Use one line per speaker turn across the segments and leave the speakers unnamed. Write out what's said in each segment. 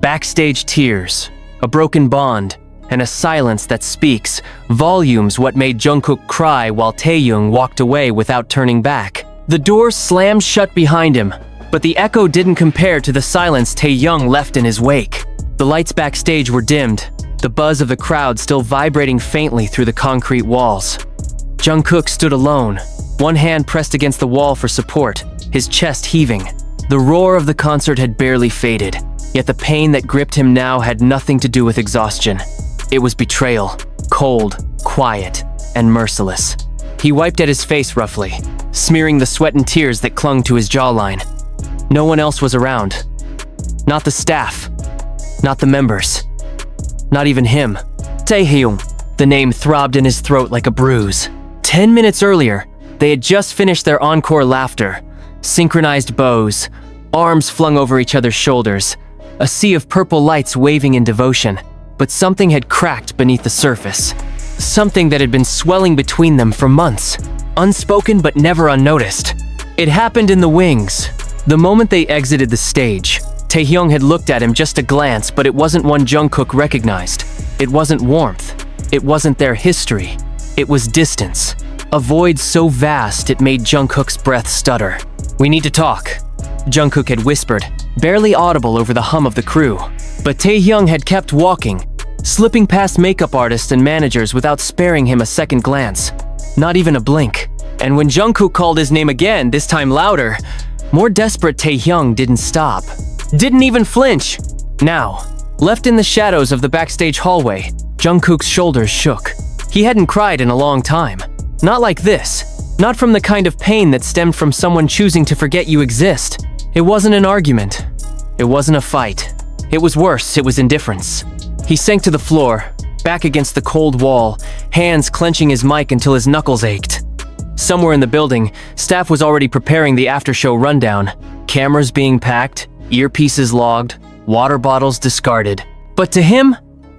Backstage tears, a broken bond, and a silence that speaks volumes what made Jungkook cry while Taehyung walked away without turning back. The door slammed shut behind him, but the echo didn't compare to the silence Taehyung left in his wake. The lights backstage were dimmed, the buzz of the crowd still vibrating faintly through the concrete walls. Jungkook stood alone, one hand pressed against the wall for support, his chest heaving. The roar of the concert had barely faded, yet the pain that gripped him now had nothing to do with exhaustion. It was betrayal, cold, quiet, and merciless. He wiped at his face roughly, smearing the sweat and tears that clung to his jawline. No one else was around. Not the staff. Not the members. Not even him. Taehyung. The name throbbed in his throat like a bruise. 10 minutes earlier, they had just finished their encore laughter. Synchronized bows, arms flung over each other's shoulders, a sea of purple lights waving in devotion. But something had cracked beneath the surface. Something that had been swelling between them for months. Unspoken but never unnoticed. It happened in the wings. The moment they exited the stage, Taehyung had looked at him just a glance, but it wasn't one Jungkook recognized. It wasn't warmth. It wasn't their history. It was distance. A void so vast it made Jungkook's breath stutter. "We need to talk," Jungkook had whispered, barely audible over the hum of the crew. But Taehyung had kept walking, slipping past makeup artists and managers without sparing him a second glance. Not even a blink. And when Jungkook called his name again, this time louder, more desperate Taehyung didn't stop. Didn't even flinch. Now, left in the shadows of the backstage hallway, Jungkook's shoulders shook. He hadn't cried in a long time. Not like this. Not from the kind of pain that stemmed from someone choosing to forget you exist. It wasn't an argument. It wasn't a fight. It was worse, it was indifference. He sank to the floor, back against the cold wall, hands clenching his mic until his knuckles ached. Somewhere in the building, staff was already preparing the after-show rundown. Cameras being packed, earpieces logged, water bottles discarded. But to him,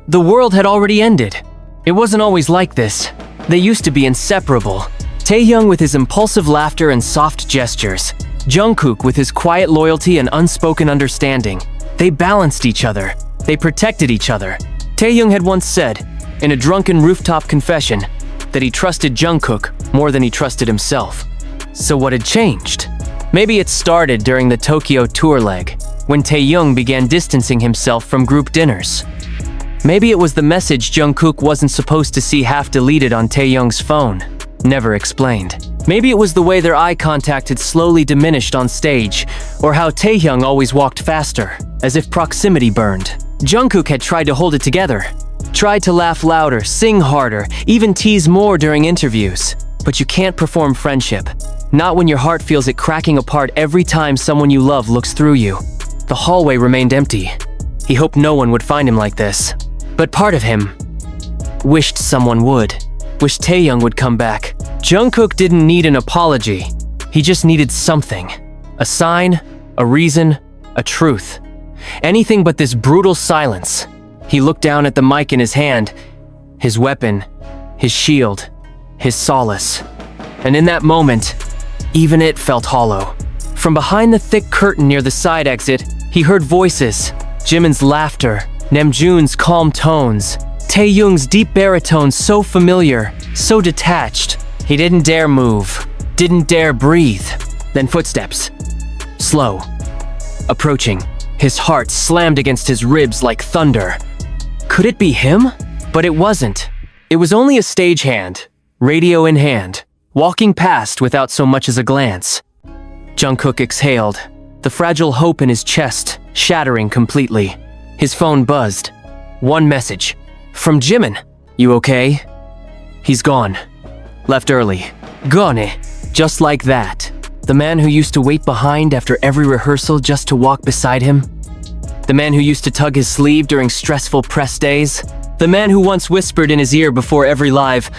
the world had already ended. It wasn't always like this. They used to be inseparable. Taehyung with his impulsive laughter and soft gestures. Jungkook with his quiet loyalty and unspoken understanding. They balanced each other. They protected each other. Taehyung had once said, in a drunken rooftop confession, that he trusted Jungkook more than he trusted himself. So what had changed? Maybe it started during the Tokyo tour leg, when Taehyung began distancing himself from group dinners. Maybe it was the message Jungkook wasn't supposed to see half deleted on Taehyung's phone, never explained. Maybe it was the way their eye contact had slowly diminished on stage, or how Taehyung always walked faster, as if proximity burned. Jungkook had tried to hold it together, tried to laugh louder, sing harder, even tease more during interviews. But you can't perform friendship. Not when your heart feels it cracking apart every time someone you love looks through you. The hallway remained empty. He hoped no one would find him like this. But part of him wished someone would. Wished Taehyung would come back. Jungkook didn't need an apology. He just needed something. A sign, a reason, a truth. Anything but this brutal silence. He looked down at the mic in his hand, his weapon, his shield, his solace. And in that moment, even it felt hollow. From behind the thick curtain near the side exit, he heard voices. Jimin's laughter, Namjoon's calm tones, Taehyung's deep baritone so familiar, so detached. He didn't dare move, didn't dare breathe. Then footsteps. Slow. Approaching. His heart slammed against his ribs like thunder. Could it be him? But it wasn't. It was only a stagehand, radio in hand, walking past without so much as a glance. Jungkook exhaled, the fragile hope in his chest shattering completely. His phone buzzed. One message. From Jimin. "You okay?" He's gone. Left early. Gone. Just like that. The man who used to wait behind after every rehearsal just to walk beside him. The man who used to tug his sleeve during stressful press days. The man who once whispered in his ear before every live,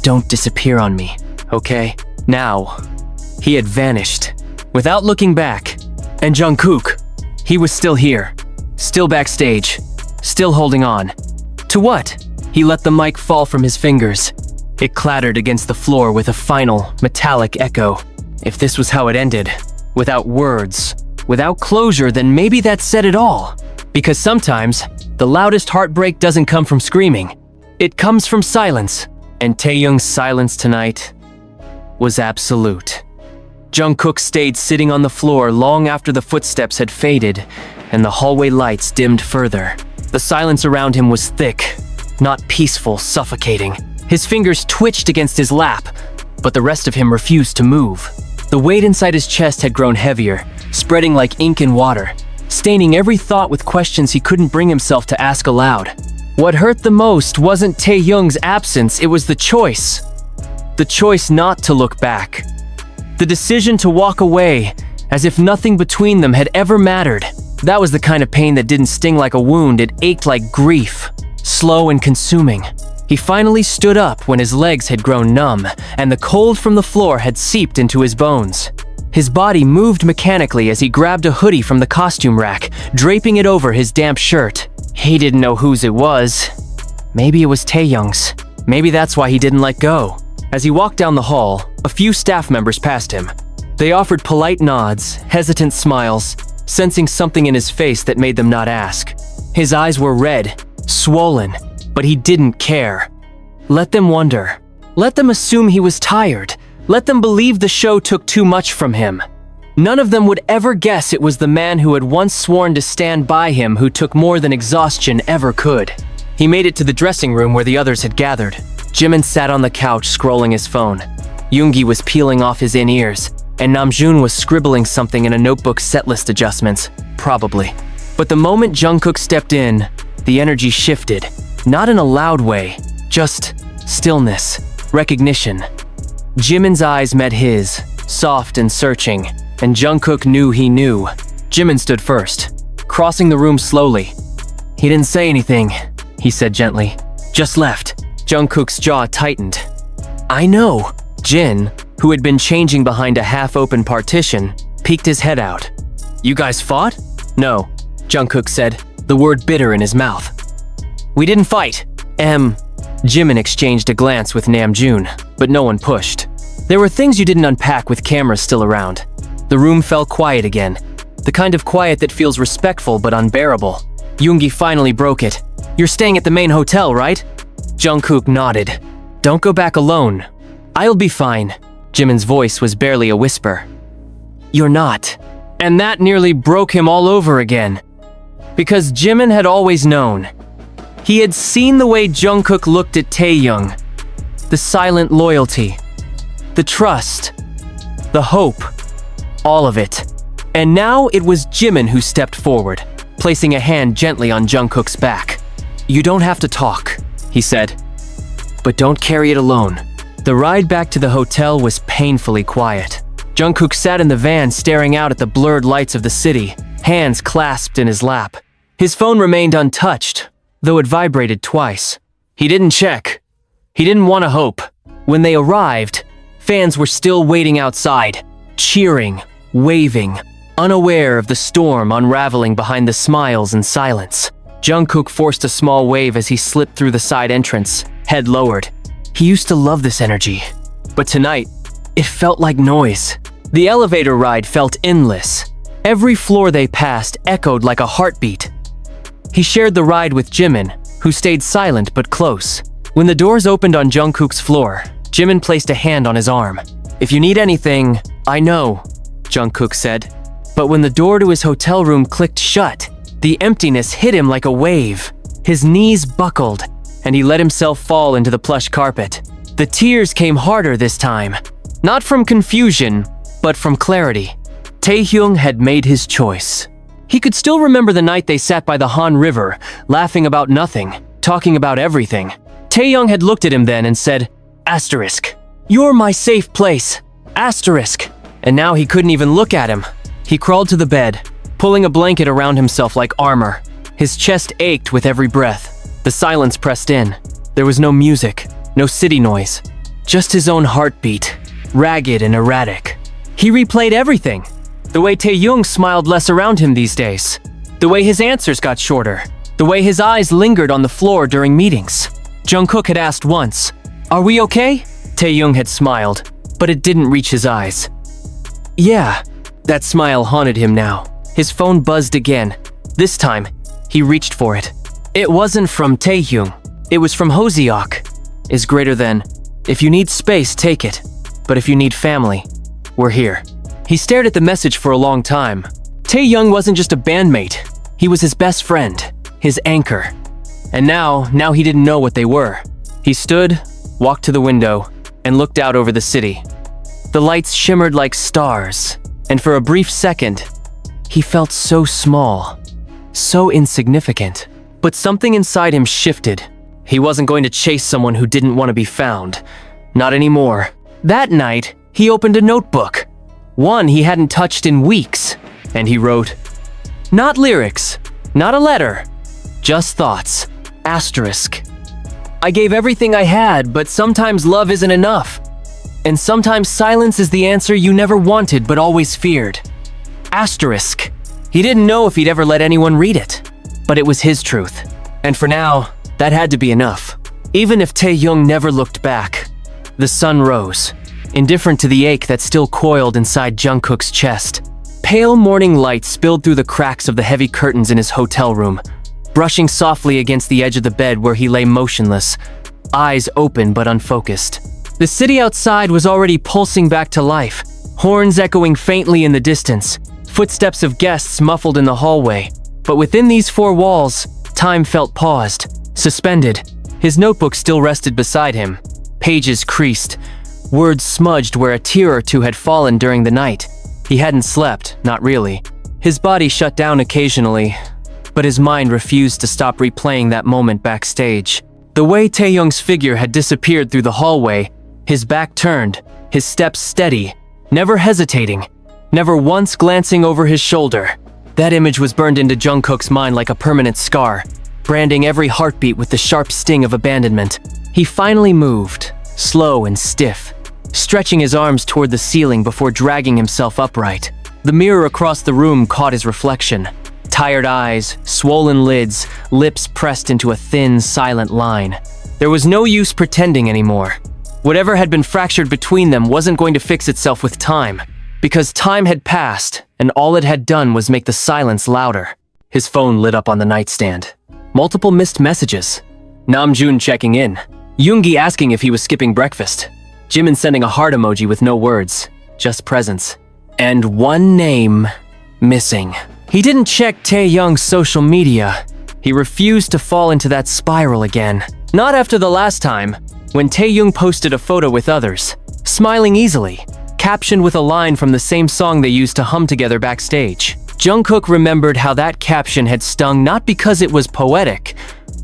"Don't disappear on me, okay?" Now, he had vanished, without looking back. And Jungkook, he was still here, still backstage, still holding on. To what? He let the mic fall from his fingers. It clattered against the floor with a final, metallic echo. If this was how it ended, without words, without closure, then maybe that said it all. Because sometimes, the loudest heartbreak doesn't come from screaming. It comes from silence. And Taehyung's silence tonight was absolute. Jungkook stayed sitting on the floor long after the footsteps had faded and the hallway lights dimmed further. The silence around him was thick, not peaceful, suffocating. His fingers twitched against his lap, but the rest of him refused to move. The weight inside his chest had grown heavier, spreading like ink in water, staining every thought with questions he couldn't bring himself to ask aloud. What hurt the most wasn't Taehyung's absence, it was the choice. The choice not to look back. The decision to walk away, as if nothing between them had ever mattered. That was the kind of pain that didn't sting like a wound, it ached like grief, slow and consuming. He finally stood up when his legs had grown numb, and the cold from the floor had seeped into his bones. His body moved mechanically as he grabbed a hoodie from the costume rack, draping it over his damp shirt. He didn't know whose it was. Maybe it was Taehyung's. Maybe that's why he didn't let go. As he walked down the hall, a few staff members passed him. They offered polite nods, hesitant smiles, sensing something in his face that made them not ask. His eyes were red, swollen, but he didn't care. Let them wonder. Let them assume he was tired. Let them believe the show took too much from him. None of them would ever guess it was the man who had once sworn to stand by him who took more than exhaustion ever could. He made it to the dressing room where the others had gathered. Jimin sat on the couch scrolling his phone. Yoongi was peeling off his in-ears, and Namjoon was scribbling something in a notebook setlist adjustments, probably. But the moment Jungkook stepped in, the energy shifted. Not in a loud way, just stillness, recognition. Jimin's eyes met his, soft and searching, and Jungkook knew he knew. Jimin stood first, crossing the room slowly. He didn't say anything, he said gently. Just left. Jungkook's jaw tightened. I know. Jin, who had been changing behind a half-open partition, peeked his head out. You guys fought? No, Jungkook said, the word bitter in his mouth. We didn't fight. Jimin exchanged a glance with Namjoon, but no one pushed. There were things you didn't unpack with cameras still around. The room fell quiet again, the kind of quiet that feels respectful but unbearable. Yoongi finally broke it. You're staying at the main hotel, right? Jungkook nodded. Don't go back alone. I'll be fine. Jimin's voice was barely a whisper. You're not. And that nearly broke him all over again. Because Jimin had always known. He had seen the way Jungkook looked at Taehyung. The silent loyalty. The trust. The hope. All of it. And now it was Jimin who stepped forward, placing a hand gently on Jungkook's back. You don't have to talk, he said. But don't carry it alone. The ride back to the hotel was painfully quiet. Jungkook sat in the van staring out at the blurred lights of the city, hands clasped in his lap. His phone remained untouched, though it vibrated twice. He didn't check. He didn't want to hope. When they arrived, fans were still waiting outside, cheering, waving, unaware of the storm unraveling behind the smiles and silence. Jungkook forced a small wave as he slipped through the side entrance, head lowered. He used to love this energy, but tonight, it felt like noise. The elevator ride felt endless. Every floor they passed echoed like a heartbeat. He shared the ride with Jimin, who stayed silent but close. When the doors opened on Jungkook's floor, Jimin placed a hand on his arm. If you need anything, I know, Jungkook said. But when the door to his hotel room clicked shut, the emptiness hit him like a wave. His knees buckled, and he let himself fall into the plush carpet. The tears came harder this time. Not from confusion, but from clarity. Taehyung had made his choice. He could still remember the night they sat by the Han River, laughing about nothing, talking about everything. Taehyung had looked at him then and said, Asterisk. You're my safe place. Asterisk. And now he couldn't even look at him. He crawled to the bed, pulling a blanket around himself like armor. His chest ached with every breath. The silence pressed in. There was no music, no city noise. Just his own heartbeat, ragged and erratic. He replayed everything. The way Taehyung smiled less around him these days. The way his answers got shorter. The way his eyes lingered on the floor during meetings. Jungkook had asked once, Are we okay? Taehyung had smiled, but it didn't reach his eyes. Yeah, that smile haunted him now. His phone buzzed again. This time, he He reached for it. It wasn't from Taehyung. It was from Hoseok. Is greater than, if you need space, take it. But if you need family, we're here. He stared at the message for a long time. Taehyung wasn't just a bandmate. He was his best friend, his anchor. And now he didn't know what they were. He stood, walked to the window, and looked out over the city. The lights shimmered like stars, and for a brief second, he felt so small, so insignificant. But something inside him shifted. He wasn't going to chase someone who didn't want to be found. Not anymore. That night, he opened a notebook. One he hadn't touched in weeks. And he wrote, not lyrics, not a letter, just thoughts. Asterisk. I gave everything I had, but sometimes love isn't enough. And sometimes silence is the answer you never wanted but always feared. Asterisk. He didn't know if he'd ever let anyone read it. But it was his truth. And for now, that had to be enough. Even if Taehyung never looked back. The sun rose, indifferent to the ache that still coiled inside Jungkook's chest. Pale morning light spilled through the cracks of the heavy curtains in his hotel room, brushing softly against the edge of the bed where he lay motionless, eyes open but unfocused. The city outside was already pulsing back to life, horns echoing faintly in the distance, footsteps of guests muffled in the hallway. But within these four walls, time felt paused, suspended. His notebook still rested beside him, pages creased, words smudged where a tear or two had fallen during the night. He hadn't slept, not really. His body shut down occasionally, but his mind refused to stop replaying that moment backstage. The way Taehyung's figure had disappeared through the hallway, his back turned, his steps steady, never hesitating, never once glancing over his shoulder. That image was burned into Jungkook's mind like a permanent scar, branding every heartbeat with the sharp sting of abandonment. He finally moved, slow and stiff, stretching his arms toward the ceiling before dragging himself upright. The mirror across the room caught his reflection. Tired eyes, swollen lids, lips pressed into a thin, silent line. There was no use pretending anymore. Whatever had been fractured between them wasn't going to fix itself with time, because time had passed, and all it had done was make the silence louder. His phone lit up on the nightstand. Multiple missed messages. Namjoon checking in. Yoongi asking if he was skipping breakfast. Jimin sending a heart emoji with no words, just presence. And one name missing. He didn't check Taehyung's social media. He refused to fall into that spiral again. Not after the last time, when Taehyung posted a photo with others, smiling easily, captioned with a line from the same song they used to hum together backstage. Jungkook remembered how that caption had stung not because it was poetic,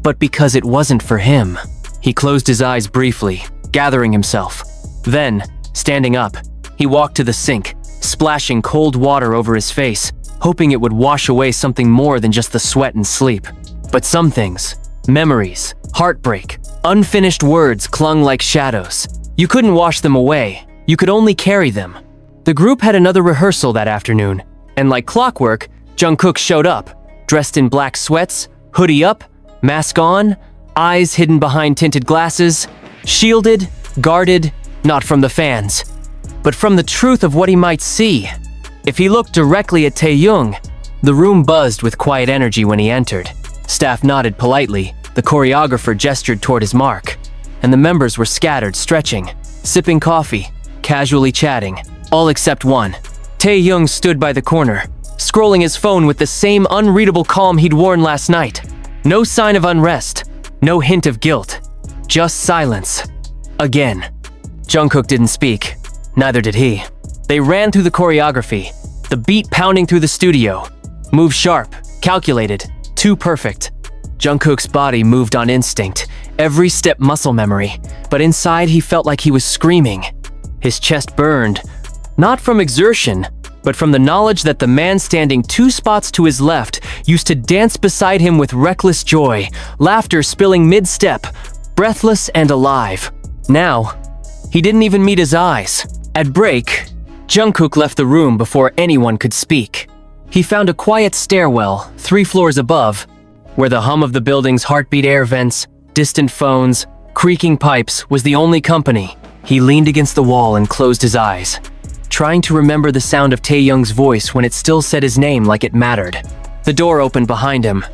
but because it wasn't for him. He closed his eyes briefly, gathering himself. Then, standing up, he walked to the sink, splashing cold water over his face, hoping it would wash away something more than just the sweat and sleep. But some things, memories, heartbreak, unfinished words clung like shadows. You couldn't wash them away, you could only carry them. The group had another rehearsal that afternoon, and like clockwork, Jungkook showed up, dressed in black sweats, hoodie up, mask on, eyes hidden behind tinted glasses, shielded, guarded, not from the fans, but from the truth of what he might see. If he looked directly at Taehyung, the room buzzed with quiet energy when he entered. Staff nodded politely, the choreographer gestured toward his mark, and the members were scattered, stretching, sipping coffee, casually chatting, all except one. Taehyung stood by the corner, scrolling his phone with the same unreadable calm he'd worn last night. No sign of unrest, no hint of guilt, just silence. Again. Jungkook didn't speak, neither did he. They ran through the choreography, the beat pounding through the studio. Moved sharp, calculated, too perfect. Jungkook's body moved on instinct, every step muscle memory, but inside he felt like he was screaming. His chest burned, not from exertion, but from the knowledge that the man standing 2 spots to his left used to dance beside him with reckless joy, laughter spilling mid-step, breathless and alive. Now, he didn't even meet his eyes. At break, Jungkook left the room before anyone could speak. He found a quiet stairwell, 3 floors above, where the hum of the building's heartbeat air vents, distant phones, creaking pipes was the only company. He leaned against the wall and closed his eyes, trying to remember the sound of Taehyung's voice when it still said his name like it mattered. The door opened behind him,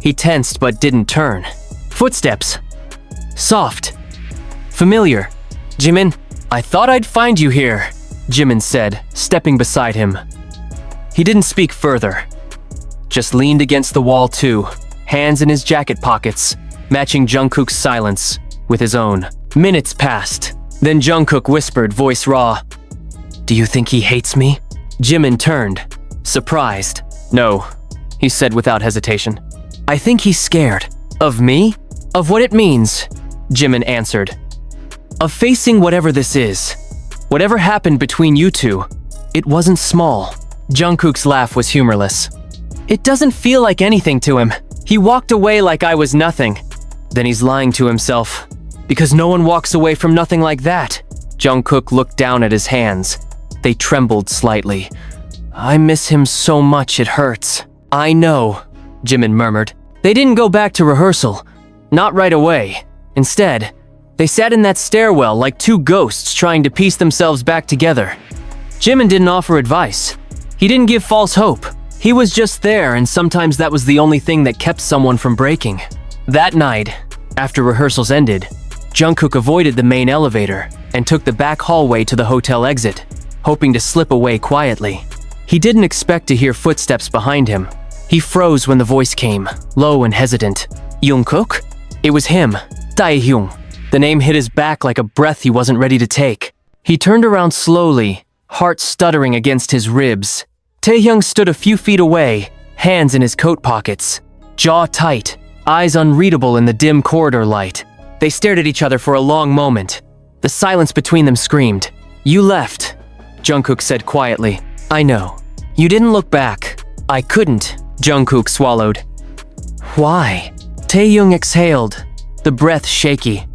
He tensed but didn't turn. Footsteps. Soft. Familiar. Jimin, I thought I'd find you here, Jimin said, stepping beside him. He didn't speak further. Just leaned against the wall too, hands in his jacket pockets, matching Jungkook's silence with his own. Minutes passed. Then Jungkook whispered, voice raw, "Do you think he hates me?" Jimin turned, surprised. "No," he said without hesitation. "I think he's scared." "Of me?" "Of what it means," Jimin answered. "Of facing whatever this is. Whatever happened between you two, it wasn't small." Jungkook's laugh was humorless. "It doesn't feel like anything to him. He walked away like I was nothing." Then he's lying to himself, because no one walks away from nothing like that. Jungkook looked down at his hands. They trembled slightly. "I miss him so much it hurts." "I know," Jimin murmured. They didn't go back to rehearsal. Not right away. Instead, they sat in that stairwell like two ghosts trying to piece themselves back together. Jimin didn't offer advice. He didn't give false hope. He was just there, and sometimes that was the only thing that kept someone from breaking. That night, after rehearsals ended, Jungkook avoided the main elevator and took the back hallway to the hotel exit, hoping to slip away quietly. He didn't expect to hear footsteps behind him. He froze when the voice came, low and hesitant. "Jungkook?" It was him, Taehyung. The name hit his back like a breath he wasn't ready to take. He turned around slowly, heart stuttering against his ribs. Taehyung stood a few feet away, hands in his coat pockets, jaw tight, eyes unreadable in the dim corridor light. They stared at each other for a long moment. The silence between them screamed. "You left," Jungkook said quietly. "I know. You didn't look back." "I couldn't," Jungkook swallowed. "Why?" Taehyung exhaled, the breath shaky.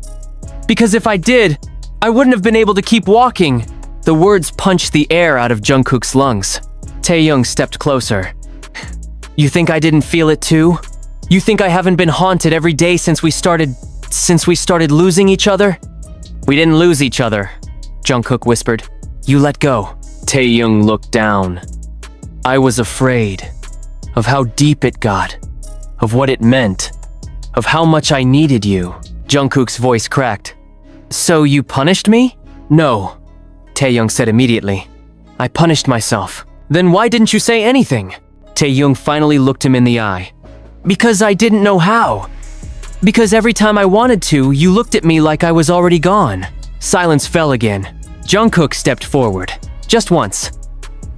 "Because if I did, I wouldn't have been able to keep walking." The words punched the air out of Jungkook's lungs. Taehyung stepped closer. "You think I didn't feel it too? You think I haven't been haunted every day since we started losing each other?" "We didn't lose each other," Jungkook whispered. "You let go." Taehyung looked down. "I was afraid of how deep it got, of what it meant, of how much I needed you." Jungkook's voice cracked. "So you punished me?" "No," Taehyung said immediately. "I punished myself." "Then why didn't you say anything?" Taehyung finally looked him in the eye. "Because I didn't know how. Because every time I wanted to, you looked at me like I was already gone." Silence fell again. Jungkook stepped forward. Just once.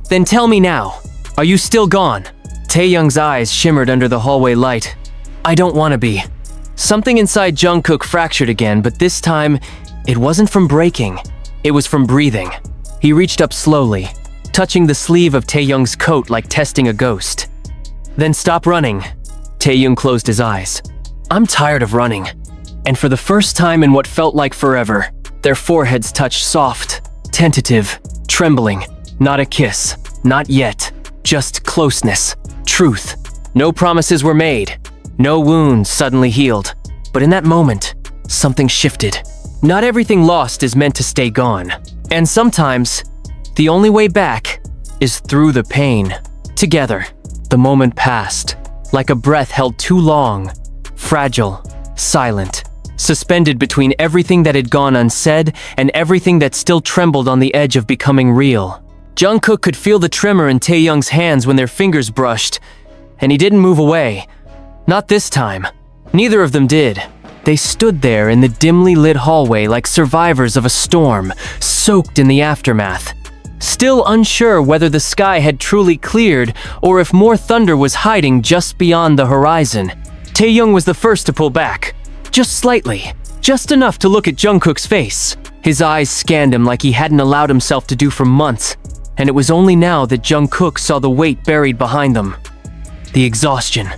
"Then tell me now. Are you still gone?" Taehyung's eyes shimmered under the hallway light. "I don't want to be." Something inside Jungkook fractured again, but this time, it wasn't from breaking. It was from breathing. He reached up slowly, touching the sleeve of Taehyung's coat like testing a ghost. "Then stop running." Taehyung closed his eyes. "I'm tired of running." And for the first time in what felt like forever, their foreheads touched soft, tentative, trembling. Not a kiss. Not yet. Just closeness. Truth. No promises were made. No wounds suddenly healed. But in that moment, something shifted. Not everything lost is meant to stay gone. And sometimes, the only way back is through the pain. Together, the moment passed, like a breath held too long, fragile, silent, suspended between everything that had gone unsaid and everything that still trembled on the edge of becoming real. Jungkook could feel the tremor in Taehyung's hands when their fingers brushed, and he didn't move away. Not this time. Neither of them did. They stood there in the dimly lit hallway like survivors of a storm, soaked in the aftermath. Still unsure whether the sky had truly cleared or if more thunder was hiding just beyond the horizon. Taehyung was the first to pull back. Just slightly. Just enough to look at Jungkook's face. His eyes scanned him like he hadn't allowed himself to do for months. And it was only now that Jungkook saw the weight buried behind them. The exhaustion.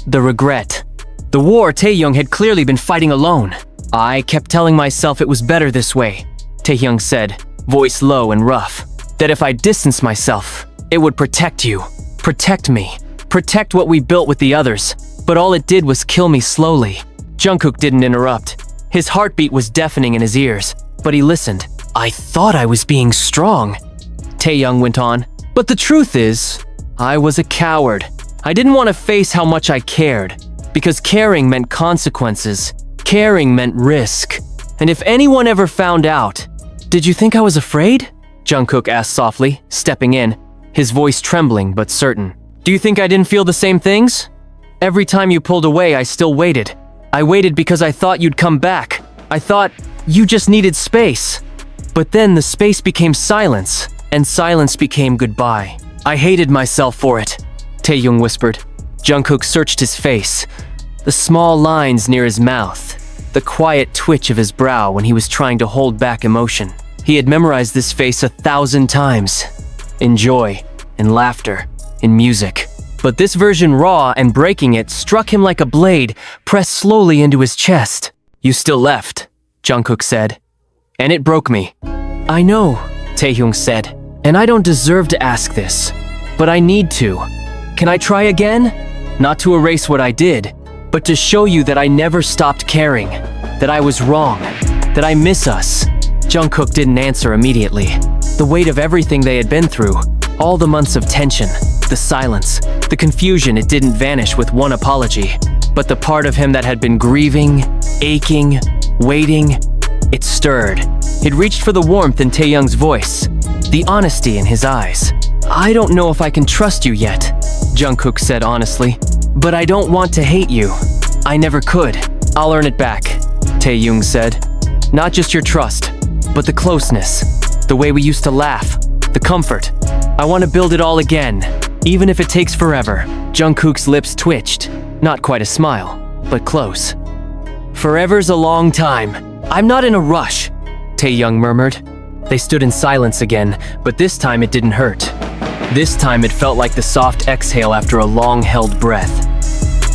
The regret. The war Taehyung had clearly been fighting alone. "I kept telling myself it was better this way," Taehyung said, voice low and rough. "That if I distanced myself, it would protect you. Protect me. Protect what we built with the others. But all it did was kill me slowly." Jungkook didn't interrupt. His heartbeat was deafening in his ears, but he listened. "I thought I was being strong," Taehyung went on. "But the truth is, I was a coward. I didn't want to face how much I cared, because caring meant consequences. Caring meant risk. And if anyone ever found out, "Did you think I was afraid?" Jungkook asked softly, stepping in, his voice trembling but certain. "Do you think I didn't feel the same things? Every time you pulled away, I still waited. I waited because I thought you'd come back. I thought you just needed space. But then the space became silence, and silence became goodbye. I hated myself for it," Taehyung whispered. Jungkook searched his face, the small lines near his mouth, the quiet twitch of his brow when he was trying to hold back emotion. He had memorized this face 1,000 times. In joy, in laughter, in music. But this version, raw and breaking it, struck him like a blade, pressed slowly into his chest. "You still left," Jungkook said. "And it broke me." "I know," Taehyung said. "And I don't deserve to ask this. But I need to. Can I try again? Not to erase what I did, but to show you that I never stopped caring. That I was wrong. That I miss us." Jungkook didn't answer immediately. The weight of everything they had been through, all the months of tension, the silence, the confusion, it didn't vanish with one apology. But the part of him that had been grieving, aching, waiting, it stirred. It reached for the warmth in Taehyung's voice, the honesty in his eyes. "I don't know if I can trust you yet," Jungkook said honestly. "But I don't want to hate you. I never could. I'll earn it back," Taehyung said. "Not just your trust, but the closeness, the way we used to laugh, the comfort. I want to build it all again, even if it takes forever." Jungkook's lips twitched, not quite a smile, but close. "Forever's a long time. I'm not in a rush," Taehyung murmured. They stood in silence again, but this time it didn't hurt. This time it felt like the soft exhale after a long-held breath.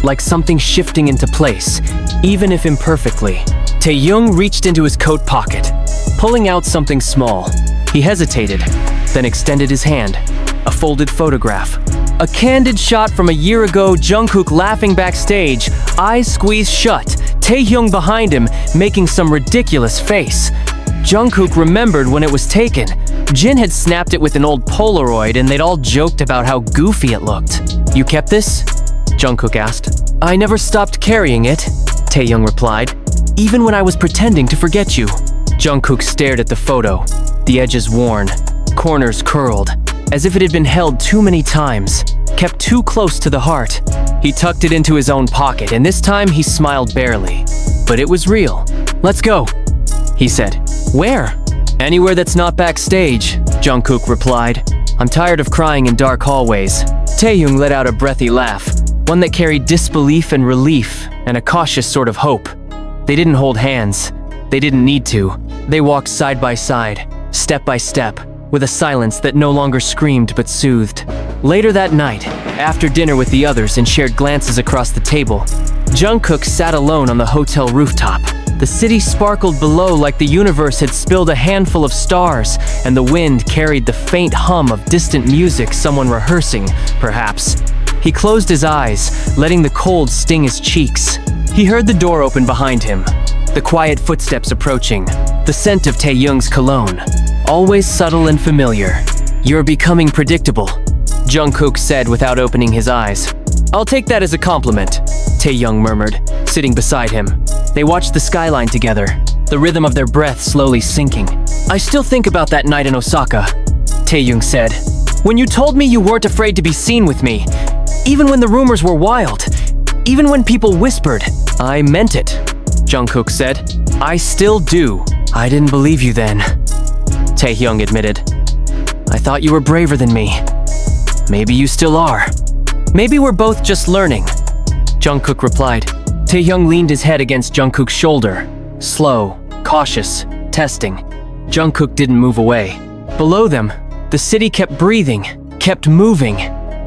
Like something shifting into place, even if imperfectly. Taehyung reached into his coat pocket, pulling out something small. He hesitated, then extended his hand. A folded photograph. A candid shot from a year ago, Jungkook laughing backstage, eyes squeezed shut, Taehyung behind him, making some ridiculous face. Jungkook remembered when it was taken. Jin had snapped it with an old Polaroid and they'd all joked about how goofy it looked. "You kept this?" Jungkook asked. "I never stopped carrying it," Taehyung replied. "Even when I was pretending to forget you." Jungkook stared at the photo, the edges worn, corners curled, as if it had been held too many times, kept too close to the heart. He tucked it into his own pocket, and this time he smiled barely. But it was real. "Let's go," he said. "Where?" "Anywhere that's not backstage," Jungkook replied. "I'm tired of crying in dark hallways." Taehyung let out a breathy laugh, one that carried disbelief and relief, and a cautious sort of hope. They didn't hold hands. They didn't need to. They walked side by side, step by step, with a silence that no longer screamed but soothed. Later that night, after dinner with the others and shared glances across the table, Jungkook sat alone on the hotel rooftop. The city sparkled below like the universe had spilled a handful of stars, and the wind carried the faint hum of distant music, someone rehearsing, perhaps. He closed his eyes, letting the cold sting his cheeks. He heard the door open behind him, the quiet footsteps approaching, the scent of Taehyung's cologne, always subtle and familiar. "You're becoming predictable," Jungkook said without opening his eyes. "I'll take that as a compliment," Taehyung murmured, sitting beside him. They watched the skyline together, the rhythm of their breath slowly sinking. "I still think about that night in Osaka," Taehyung said. "When you told me you weren't afraid to be seen with me, even when the rumors were wild, even when people whispered." "I meant it," Jungkook said. "I still do." "I didn't believe you then," Taehyung admitted. "I thought you were braver than me. Maybe you still are. Maybe we're both just learning," Jungkook replied. Taehyung leaned his head against Jungkook's shoulder. Slow, cautious, testing. Jungkook didn't move away. Below them, the city kept breathing, kept moving.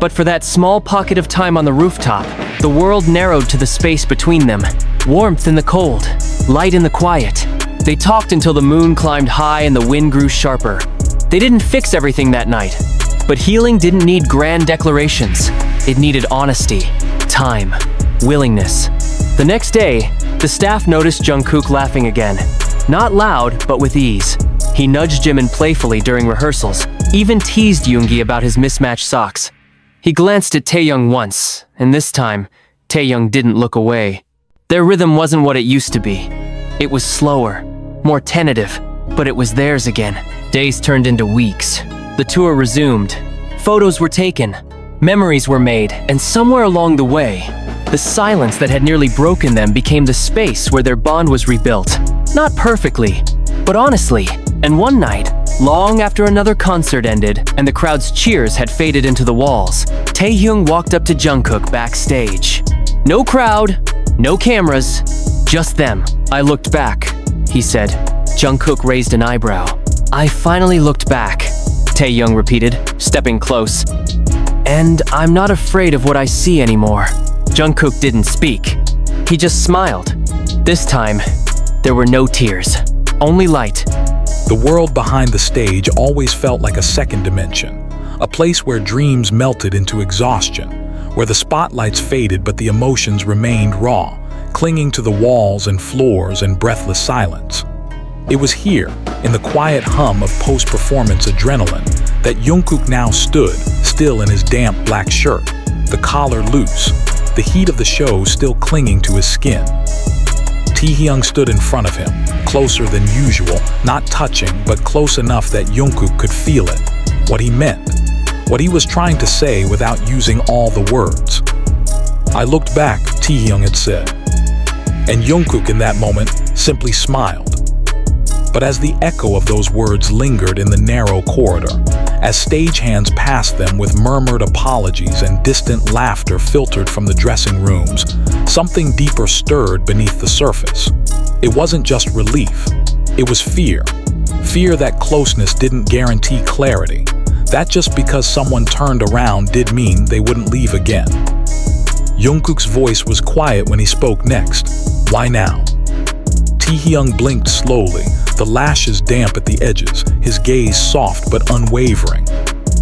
But for that small pocket of time on the rooftop, the world narrowed to the space between them. Warmth in the cold, light in the quiet. They talked until the moon climbed high and the wind grew sharper. They didn't fix everything that night. But healing didn't need grand declarations. It needed honesty, time, willingness. The next day, the staff noticed Jungkook laughing again. Not loud, but with ease. He nudged Jimin playfully during rehearsals, even teased Yoongi about his mismatched socks. He glanced at Taehyung once, and this time, Taehyung didn't look away. Their rhythm wasn't what it used to be. It was slower, more tentative, but it was theirs again. Days turned into weeks. The tour resumed. Photos were taken, memories were made, and somewhere along the way, the silence that had nearly broken them became the space where their bond was rebuilt. Not perfectly, but honestly. And one night, long after another concert ended and the crowd's cheers had faded into the walls, Taehyung walked up to Jungkook backstage. No crowd, no cameras, just them. I looked back, he said. Jungkook raised an eyebrow. I finally looked back, Taehyung repeated, stepping close. And I'm not afraid of what I see anymore. Jungkook didn't speak. He just smiled. This time, there were no tears, only light.
The world behind the stage always felt like a second dimension, a place where dreams melted into exhaustion, where the spotlights faded but the emotions remained raw, clinging to the walls and floors in breathless silence. It was here, in the quiet hum of post-performance adrenaline, that Jungkook now stood, still in his damp black shirt, the collar loose, the heat of the show still clinging to his skin. Taehyung stood in front of him, closer than usual, not touching, but close enough that Jungkook could feel it, what he meant, what he was trying to say without using all the words. I looked back, Taehyung had said, and Jungkook in that moment simply smiled. But as the echo of those words lingered in the narrow corridor, as stagehands passed them with murmured apologies and distant laughter filtered from the dressing rooms, something deeper stirred beneath the surface. It wasn't just relief, it was fear. Fear that closeness didn't guarantee clarity, that just because someone turned around did mean they wouldn't leave again. Jungkook's voice was quiet when he spoke next. Why now? Taehyung blinked slowly, the lashes damp at the edges, his gaze soft but unwavering.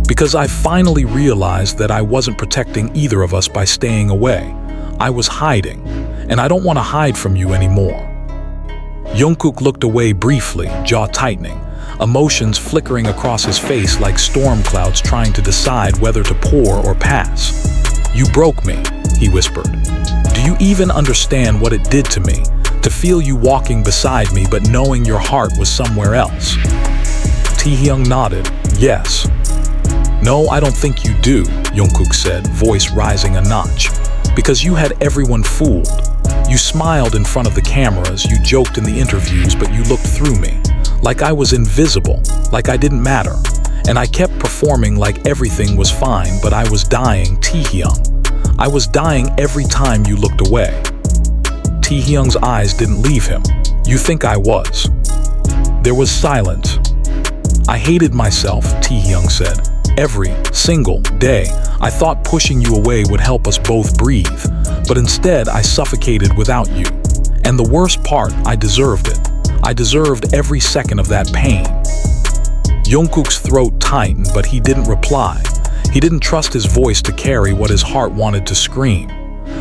Because I finally realized that I wasn't protecting either of us by staying away. I was hiding, and I don't want to hide from you anymore. Jungkook looked away briefly, jaw tightening, emotions flickering across his face like storm clouds trying to decide whether to pour or pass. You broke me, he whispered. Do you even understand what it did to me? To feel you walking beside me but knowing your heart was somewhere else. Taehyung nodded, yes. No, I don't think you do, Jungkook said, voice rising a notch. Because you had everyone fooled. You smiled in front of the cameras, you joked in the interviews, but you looked through me. Like I was invisible, like I didn't matter. And I kept performing like everything was fine, but I was dying, Taehyung. I was dying every time you looked away. Taehyung's eyes didn't leave him. You think I was. There was silence. I hated myself, Taehyung said. Every single day, I thought pushing you away would help us both breathe, but instead I suffocated without you. And the worst part, I deserved it. I deserved every second of that pain. Jungkook's throat tightened, but he didn't reply. He didn't trust his voice to carry what his heart wanted to scream.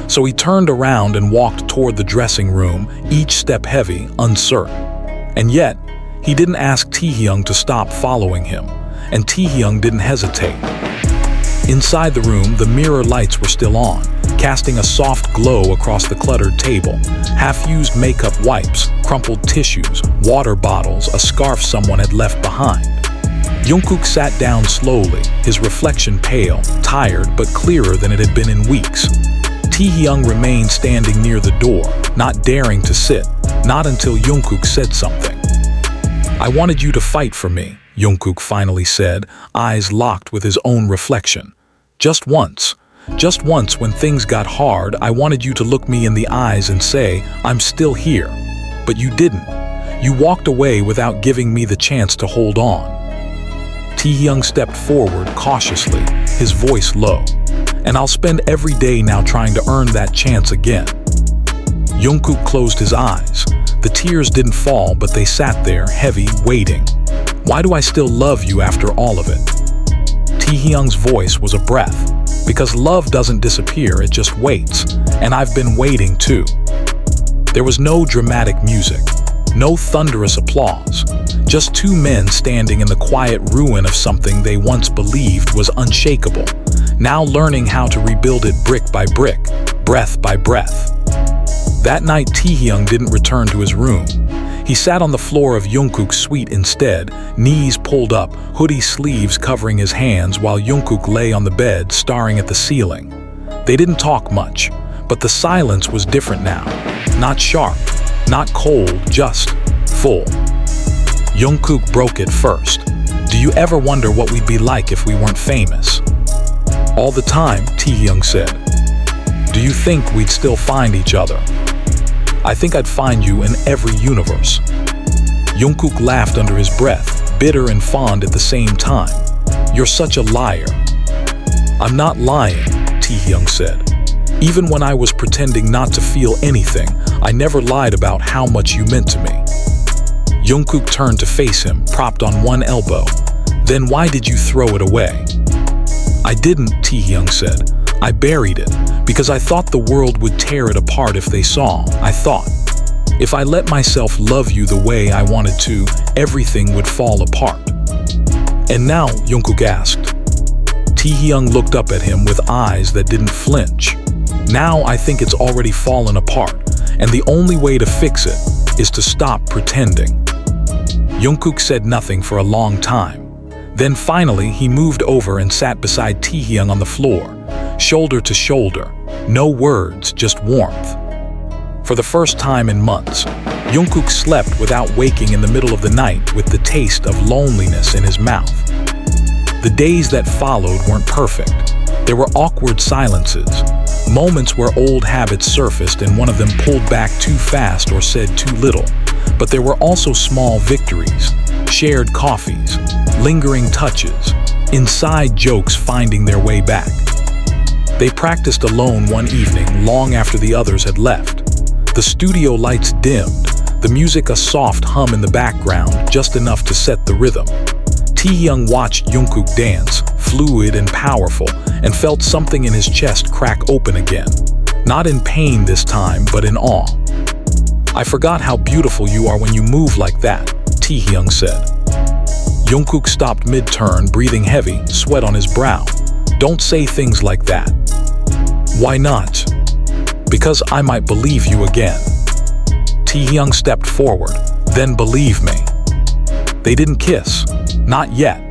So he turned around and walked toward the dressing room, each step heavy, uncertain. And yet, he didn't ask Taehyung to stop following him, and Taehyung didn't hesitate. Inside the room, the mirror lights were still on, casting a soft glow across the cluttered table. Half-used makeup wipes, crumpled tissues, water bottles, a scarf someone had left behind. Jungkook sat down slowly, his reflection pale, tired but clearer than it had been in weeks. Taehyung remained standing near the door, not daring to sit, not until Jungkook said something. I wanted you to fight for me, Jungkook finally said, eyes locked with his own reflection. Just once when things got hard, I wanted you to look me in the eyes and say, I'm still here. But you didn't. You walked away without giving me the chance to hold on. Taehyung stepped forward cautiously, his voice low. And I'll spend every day now trying to earn that chance again. Jungkook closed his eyes. The tears didn't fall, but they sat there, heavy, waiting. Why do I still love you after all of it? Taehyung's voice was a breath. Because love doesn't disappear, it just waits. And I've been waiting too. There was no dramatic music, no thunderous applause. Just two men standing in the quiet ruin of something they once believed was unshakable. now learning how to rebuild it brick by brick, breath by breath. That night, Taehyung didn't return to his room. He sat on the floor of Jungkook's suite instead, knees pulled up, hoodie sleeves covering his hands while Jungkook lay on the bed staring at the ceiling. They didn't talk much, but the silence was different now. Not sharp, not cold, just full. Jungkook broke it first. "Do you ever wonder what we'd be like if we weren't famous?" "All the time," Taehyung said. "Do you think we'd still find each other?" "I think I'd find you in every universe." Jungkook laughed under his breath, bitter and fond at the same time. "You're such a liar." "I'm not lying," Taehyung said. "Even when I was pretending not to feel anything, I never lied about how much you meant to me." Jungkook turned to face him, propped on one elbow. "Then why did you throw it away?" "I didn't," Taehyung said. "I buried it, because I thought the world would tear it apart if they saw. I thought, if I let myself love you the way I wanted to, everything would fall apart." "And now?" Jungkook asked. Taehyung looked up at him with eyes that didn't flinch. "Now I think it's already fallen apart, and the only way to fix it is to stop pretending." Jungkook said nothing for a long time. Then finally he moved over and sat beside Taehyung on the floor, shoulder to shoulder, no words, just warmth. For the first time in months, Jungkook slept without waking in the middle of the night with the taste of loneliness in his mouth. The days that followed weren't perfect. There were awkward silences, moments where old habits surfaced and one of them pulled back too fast or said too little. But there were also small victories, shared coffees, lingering touches, inside jokes finding their way back. They practiced alone one evening long after the others had left. The studio lights dimmed, the music a soft hum in the background, just enough to set the rhythm. Taehyung watched Jungkook dance, fluid and powerful, and felt something in his chest crack open again. Not in pain this time, but in awe. "I forgot how beautiful you are when you move like that," Taehyung said. Jungkook stopped mid-turn, breathing heavy, sweat on his brow. "Don't say things like that." "Why not?" "Because I might believe you again." Taehyung stepped forward. "Then believe me." They didn't kiss. Not yet.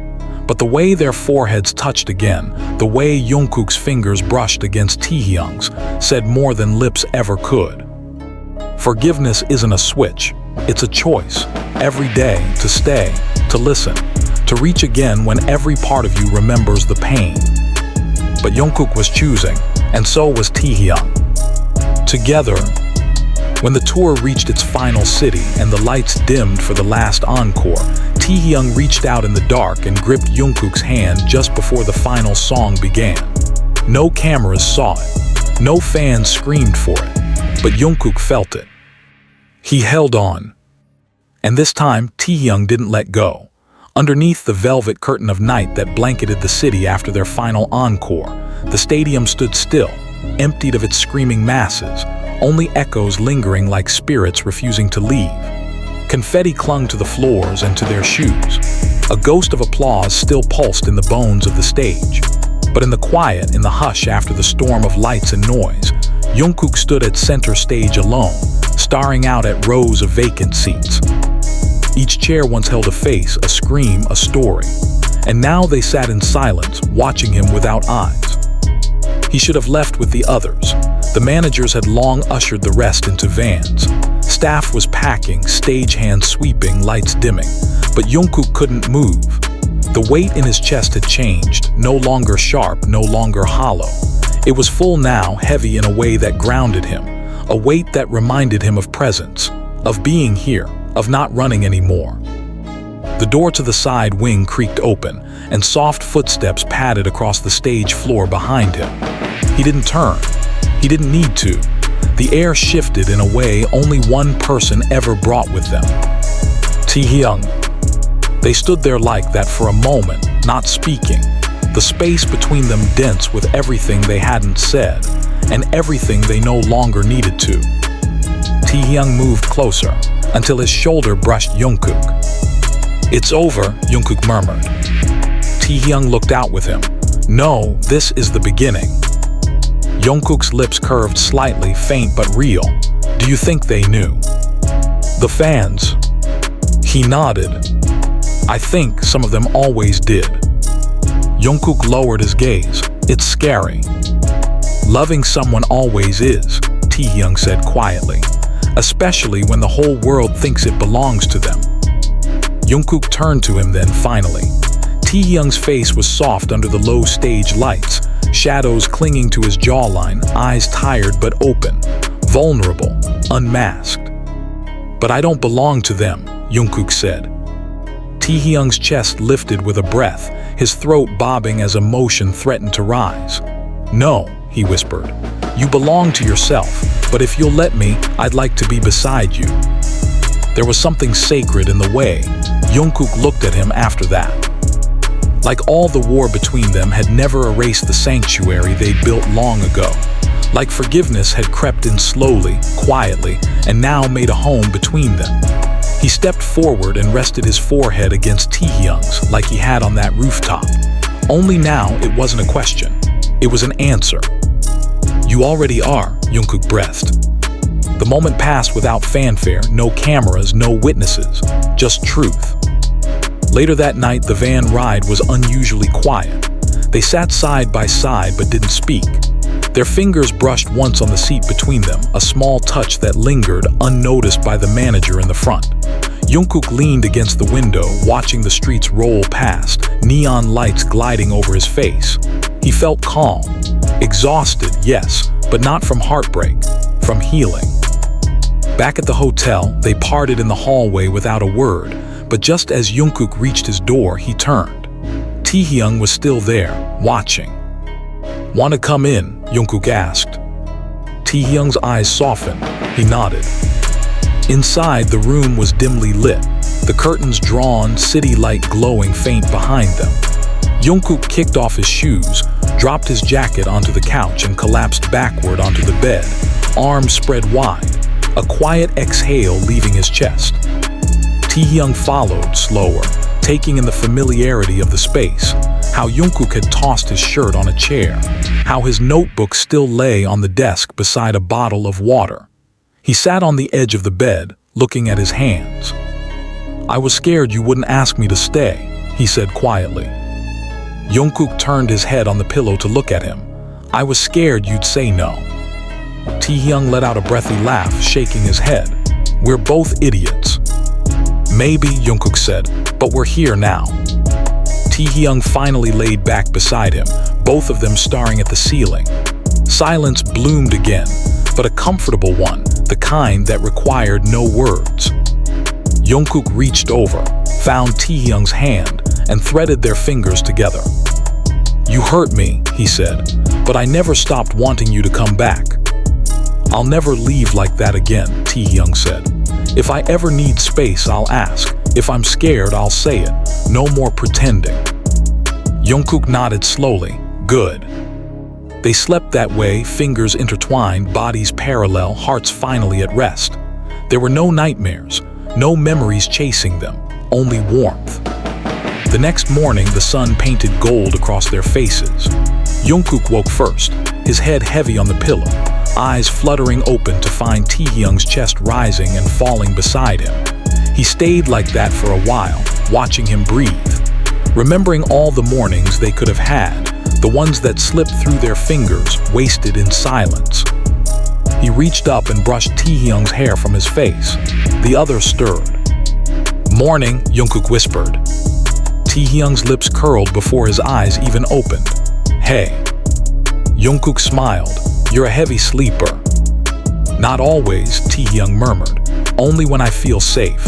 But the way their foreheads touched again, the way Jungkook's fingers brushed against Taehyung's, said more than lips ever could. Forgiveness isn't a switch. It's a choice. Every day, to stay, to listen, to reach again when every part of you remembers the pain. But Jungkook was choosing, and so was Taehyung. Together, when the tour reached its final city and the lights dimmed for the last encore, Taehyung reached out in the dark and gripped Jungkook's hand just before the final song began. No cameras saw it. No fans screamed for it. But Jungkook felt it. He held on. And this time, Taehyung didn't let go. Underneath the velvet curtain of night that blanketed the city after their final encore, the stadium stood still, emptied of its screaming masses, only echoes lingering like spirits refusing to leave. Confetti clung to the floors and to their shoes. A ghost of applause still pulsed in the bones of the stage. But in the quiet, in the hush after the storm of lights and noise, Jungkook stood at center stage alone, staring out at rows of vacant seats. Each chair once held a face, a scream, a story. And now they sat in silence, watching him without eyes. He should have left with the others. The managers had long ushered the rest into vans. Staff was packing, stagehands sweeping, lights dimming. But Jungkook couldn't move. The weight in his chest had changed, no longer sharp, no longer hollow. It was full now, heavy in a way that grounded him, a weight that reminded him of presence, of being here, of not running anymore. The door to the side wing creaked open, and soft footsteps padded across the stage floor behind him. He didn't turn. He didn't need to. The air shifted in a way only one person ever brought with them. Taehyung. They stood there like that for a moment, not speaking. The space between them dense with everything they hadn't said, and everything they no longer needed to. Taehyung moved closer, until his shoulder brushed Jungkook. "It's over," Jungkook murmured. Taehyung looked out with him, No, this is the beginning. Jungkook's lips curved slightly, faint but real. Do you think they knew? The fans. He nodded. I think some of them always did. Jungkook lowered his gaze. It's scary. Loving someone always is, Taehyung said quietly, especially when the whole world thinks it belongs to them. Jungkook turned to him then finally. Taehyung's face was soft under the low stage lights, shadows clinging to his jawline, eyes tired but open, vulnerable, unmasked. But I don't belong to them, Jungkook said. Taehyung's chest lifted with a breath, his throat bobbing as emotion threatened to rise. No, he whispered. You belong to yourself, but if you'll let me, I'd like to be beside you. There was something sacred in the way. Jungkook looked at him after that. Like all the war between them had never erased the sanctuary they'd built long ago. Like forgiveness had crept in slowly, quietly, and now made a home between them. He stepped forward and rested his forehead against Taehyung's like he had on that rooftop. Only now it wasn't a question. It was an answer. You already are, Jungkook breathed. The moment passed without fanfare, no cameras, no witnesses, just truth. Later that night, the van ride was unusually quiet. They sat side by side but didn't speak. Their fingers brushed once on the seat between them, a small touch that lingered unnoticed by the manager in the front. Jungkook leaned against the window, watching the streets roll past, neon lights gliding over his face. He felt calm, exhausted, yes, but not from heartbreak, from healing. Back at the hotel, they parted in the hallway without a word, but just as Jungkook reached his door, he turned. Taehyung was still there, watching. Want to come in? Jungkook asked. Taehyung's eyes softened. He nodded. Inside, the room was dimly lit, the curtains drawn, city light glowing faint behind them. Jungkook kicked off his shoes, dropped his jacket onto the couch and collapsed backward onto the bed, arms spread wide, a quiet exhale leaving his chest. Taehyung followed, slower, taking in the familiarity of the space, how Jungkook had tossed his shirt on a chair, how his notebook still lay on the desk beside a bottle of water. He sat on the edge of the bed, looking at his hands. I was scared you wouldn't ask me to stay, he said quietly. Jungkook turned his head on the pillow to look at him. I was scared you'd say no. Taehyung let out a breathy laugh, shaking his head. We're both idiots. Maybe, Jungkook said, but we're here now. Taehyung finally laid back beside him, both of them staring at the ceiling. Silence bloomed again, but a comfortable one, the kind that required no words. Jungkook reached over, found Taehyung's hand, and threaded their fingers together. You hurt me, he said, but I never stopped wanting you to come back. I'll never leave like that again, Taehyung said. If I ever need space, I'll ask. If I'm scared, I'll say it. No more pretending. Jungkook nodded slowly. Good. They slept that way, fingers intertwined, bodies parallel, hearts finally at rest. There were no nightmares, no memories chasing them, only warmth. The next morning, the sun painted gold across their faces. Jungkook woke first, his head heavy on the pillow, eyes fluttering open to find Taehyung's chest rising and falling beside him. He stayed like that for a while, watching him breathe, remembering all the mornings they could have had, the ones that slipped through their fingers, wasted in silence. He reached up and brushed Taehyung's hair from his face. The other stirred. Morning, Jungkook whispered. Taehyung's lips curled before his eyes even opened. Hey. Jungkook smiled. You're a heavy sleeper. Not always, Taehyung murmured. Only when I feel safe.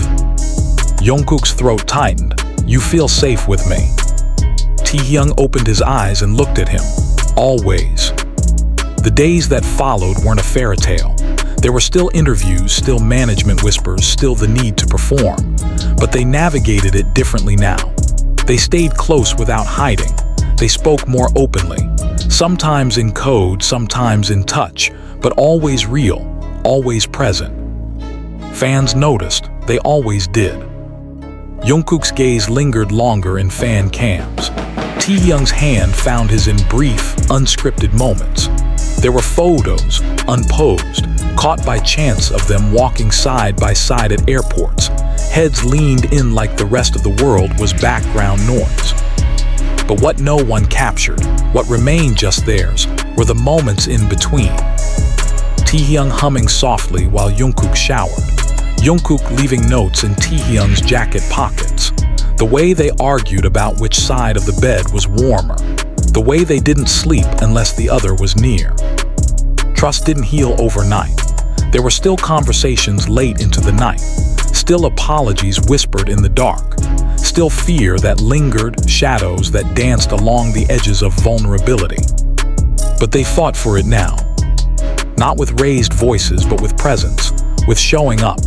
Jungkook's throat tightened. You feel safe with me. Taehyung opened his eyes and looked at him. Always. The days that followed weren't a fairy tale. There were still interviews, still management whispers, still the need to perform. But they navigated it differently now. They stayed close without hiding. They spoke more openly. Sometimes in code, sometimes in touch, but always real, always present. Fans noticed. They always did. Jungkook's gaze lingered longer in fan cams. Taehyung's hand found his in brief, unscripted moments. There were photos, unposed, caught by chance of them walking side by side at airports. Heads leaned in like the rest of the world was background noise. But what no one captured, what remained just theirs, were the moments in between. Taehyung humming softly while Jungkook showered. Jungkook leaving notes in Taehyung's jacket pockets. The way they argued about which side of the bed was warmer. The way they didn't sleep unless the other was near. Trust didn't heal overnight. There were still conversations late into the night. Still apologies whispered in the dark. Still fear that lingered, shadows that danced along the edges of vulnerability. But they fought for it now. Not with raised voices, but with presence, with showing up,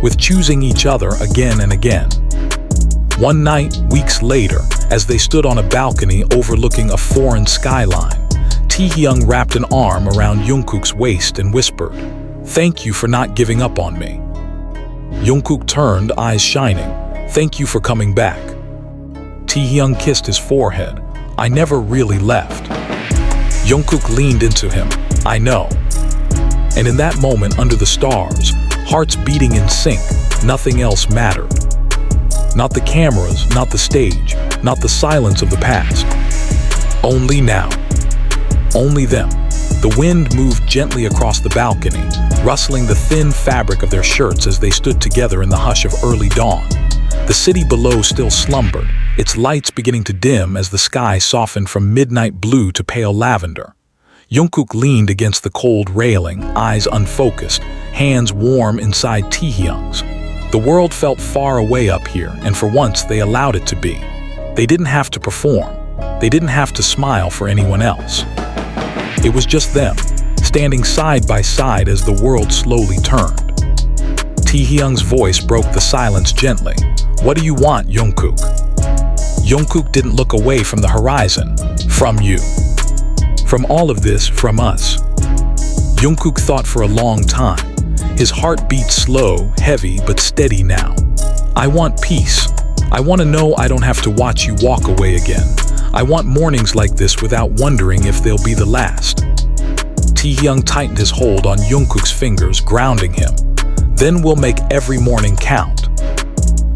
with choosing each other again and again. One night, weeks later, as they stood on a balcony overlooking a foreign skyline, Taehyung wrapped an arm around Jungkook's waist and whispered, "Thank you for not giving up on me." Jungkook turned, eyes shining. "Thank you for coming back." Taehyung kissed his forehead. "I never really left." Jungkook leaned into him. "I know." And in that moment under the stars, hearts beating in sync, nothing else mattered. Not the cameras, not the stage, not the silence of the past. Only now. Only them. The wind moved gently across the balcony, rustling the thin fabric of their shirts as they stood together in the hush of early dawn. The city below still slumbered, its lights beginning to dim as the sky softened from midnight blue to pale lavender. Jungkook leaned against the cold railing, eyes unfocused, hands warm inside Taehyung's. The world felt far away up here, and for once they allowed it to be. They didn't have to perform. They didn't have to smile for anyone else. It was just them, standing side by side as the world slowly turned. Taehyung's voice broke the silence gently. "What do you want, Jungkook?" Jungkook didn't look away from the horizon. "From you. From all of this, from us." Jungkook thought for a long time. His heart beat slow, heavy, but steady now. "I want peace. I want to know I don't have to watch you walk away again. I want mornings like this without wondering if they'll be the last." Taehyung tightened his hold on Jungkook's fingers, grounding him. "Then we'll make every morning count."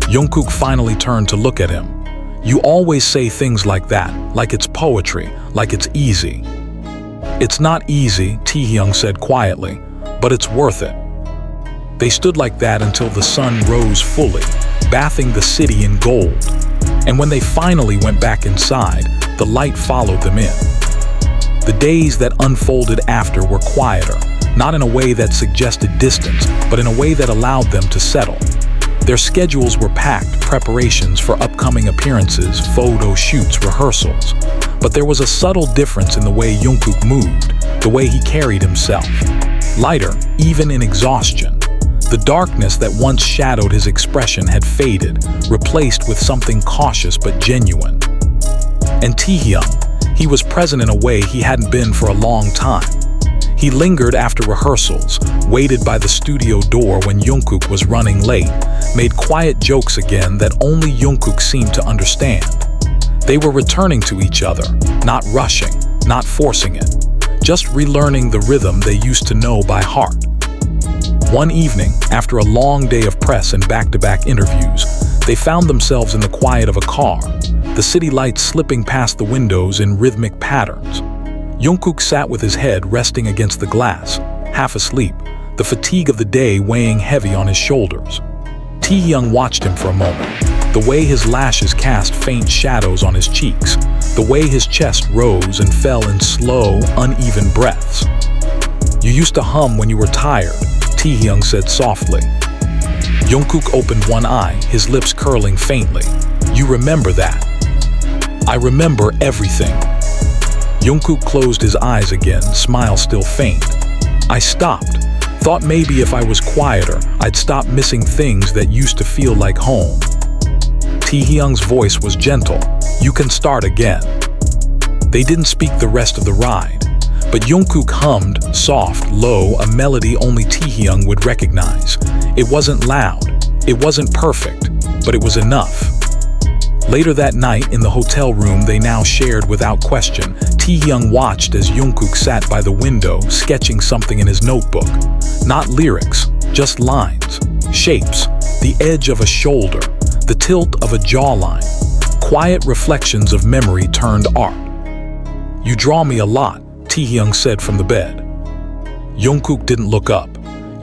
Jungkook finally turned to look at him. "You always say things like that, like it's poetry, like it's easy." "It's not easy," Taehyung said quietly, "but it's worth it." They stood like that until the sun rose fully, bathing the city in gold. And when they finally went back inside, the light followed them in. The days that unfolded after were quieter, not in a way that suggested distance, but in a way that allowed them to settle. Their schedules were packed, preparations for upcoming appearances, photo shoots, rehearsals. But there was a subtle difference in the way Jungkook moved, the way he carried himself. Lighter, even in exhaustion. The darkness that once shadowed his expression had faded, replaced with something cautious but genuine. And Taehyung, he was present in a way he hadn't been for a long time. He lingered after rehearsals, waited by the studio door when Jungkook was running late, made quiet jokes again that only Jungkook seemed to understand. They were returning to each other, not rushing, not forcing it, just relearning the rhythm they used to know by heart. One evening, after a long day of press and back-to-back interviews, they found themselves in the quiet of a car, the city lights slipping past the windows in rhythmic patterns. Jungkook sat with his head resting against the glass, half asleep, the fatigue of the day weighing heavy on his shoulders. Taehyung watched him for a moment, the way his lashes cast faint shadows on his cheeks, the way his chest rose and fell in slow, uneven breaths. "You used to hum when you were tired," Taehyung said softly. Jungkook opened one eye, his lips curling faintly. "You remember that?" "I remember everything." Jungkook closed his eyes again, smile still faint. "I stopped. Thought maybe if I was quieter, I'd stop missing things that used to feel like home." Taehyung's voice was gentle. "You can start again." They didn't speak the rest of the ride. But Jungkook hummed, soft, low, a melody only Taehyung would recognize. It wasn't loud, it wasn't perfect, but it was enough. Later that night, in the hotel room they now shared without question, Taehyung watched as Jungkook sat by the window, sketching something in his notebook. Not lyrics, just lines, shapes, the edge of a shoulder, the tilt of a jawline, quiet reflections of memory turned art. "You draw me a lot," Taehyung said from the bed. Jungkook didn't look up.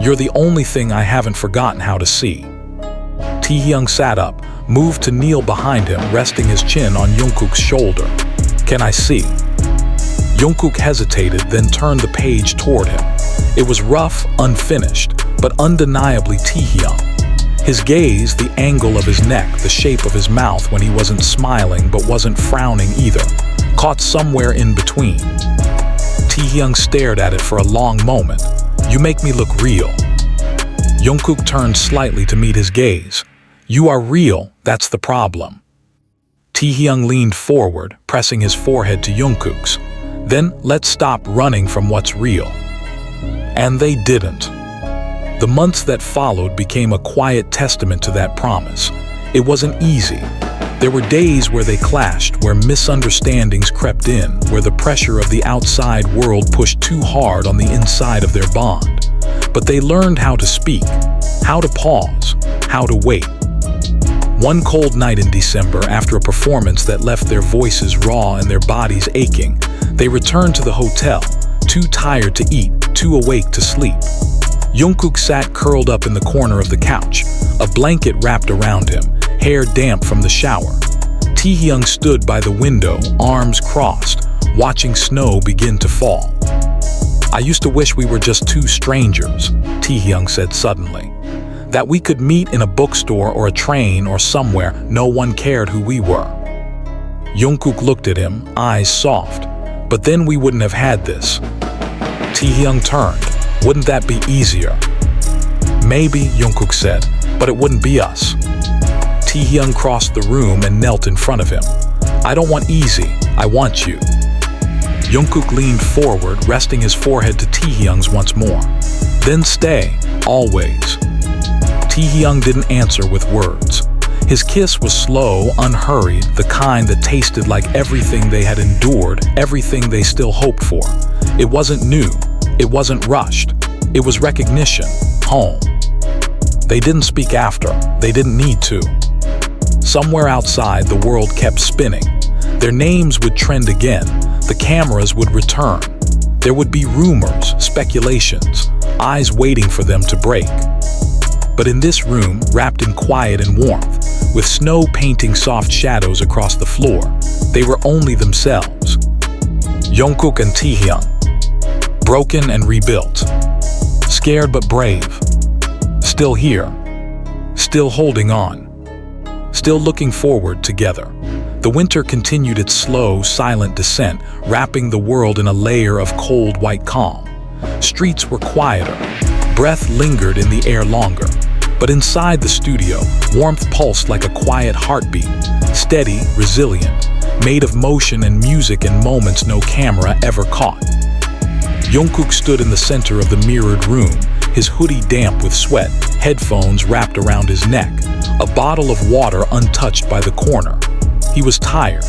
"You're the only thing I haven't forgotten how to see." Taehyung sat up, moved to kneel behind him, resting his chin on Jungkook's shoulder. "Can I see?" Jungkook hesitated, then turned the page toward him. It was rough, unfinished, but undeniably Taehyung. His gaze, the angle of his neck, the shape of his mouth when he wasn't smiling but wasn't frowning either, caught somewhere in between. Taehyung stared at it for a long moment. "You make me look real." Jungkook turned slightly to meet his gaze. "You are real, that's the problem." Taehyung leaned forward, pressing his forehead to Jungkook's. "Then let's stop running from what's real." And they didn't. The months that followed became a quiet testament to that promise. It wasn't easy. There were days where they clashed, where misunderstandings crept in, where the pressure of the outside world pushed too hard on the inside of their bond. But they learned how to speak, how to pause, how to wait. One cold night in December, after a performance that left their voices raw and their bodies aching, they returned to the hotel, too tired to eat, too awake to sleep. Jungkook sat curled up in the corner of the couch, a blanket wrapped around him, hair damp from the shower. Taehyung stood by the window, arms crossed, watching snow begin to fall. "I used to wish we were just two strangers," Taehyung said suddenly. "That we could meet in a bookstore or a train or somewhere no one cared who we were." Jungkook looked at him, eyes soft. "But then we wouldn't have had this." Taehyung turned. "Wouldn't that be easier?" "Maybe," Jungkook said, "but it wouldn't be us." Taehyung crossed the room and knelt in front of him. "I don't want easy, I want you." Jungkook leaned forward, resting his forehead to Taehyung's once more. "Then stay, always." Taehyung didn't answer with words. His kiss was slow, unhurried, the kind that tasted like everything they had endured, everything they still hoped for. It wasn't new, it wasn't rushed, it was recognition, home. They didn't speak after, they didn't need to. Somewhere outside, the world kept spinning. Their names would trend again, the cameras would return. There would be rumors, speculations, eyes waiting for them to break. But in this room, wrapped in quiet and warmth, with snow painting soft shadows across the floor, they were only themselves. Jungkook and Taehyung, broken and rebuilt, scared but brave, still here, still holding on, still looking forward together. The winter continued its slow, silent descent, wrapping the world in a layer of cold white calm. Streets were quieter, breath lingered in the air longer. But inside the studio, warmth pulsed like a quiet heartbeat, steady, resilient, made of motion and music in moments no camera ever caught. Jungkook stood in the center of the mirrored room, his hoodie damp with sweat, headphones wrapped around his neck, a bottle of water untouched by the corner. He was tired,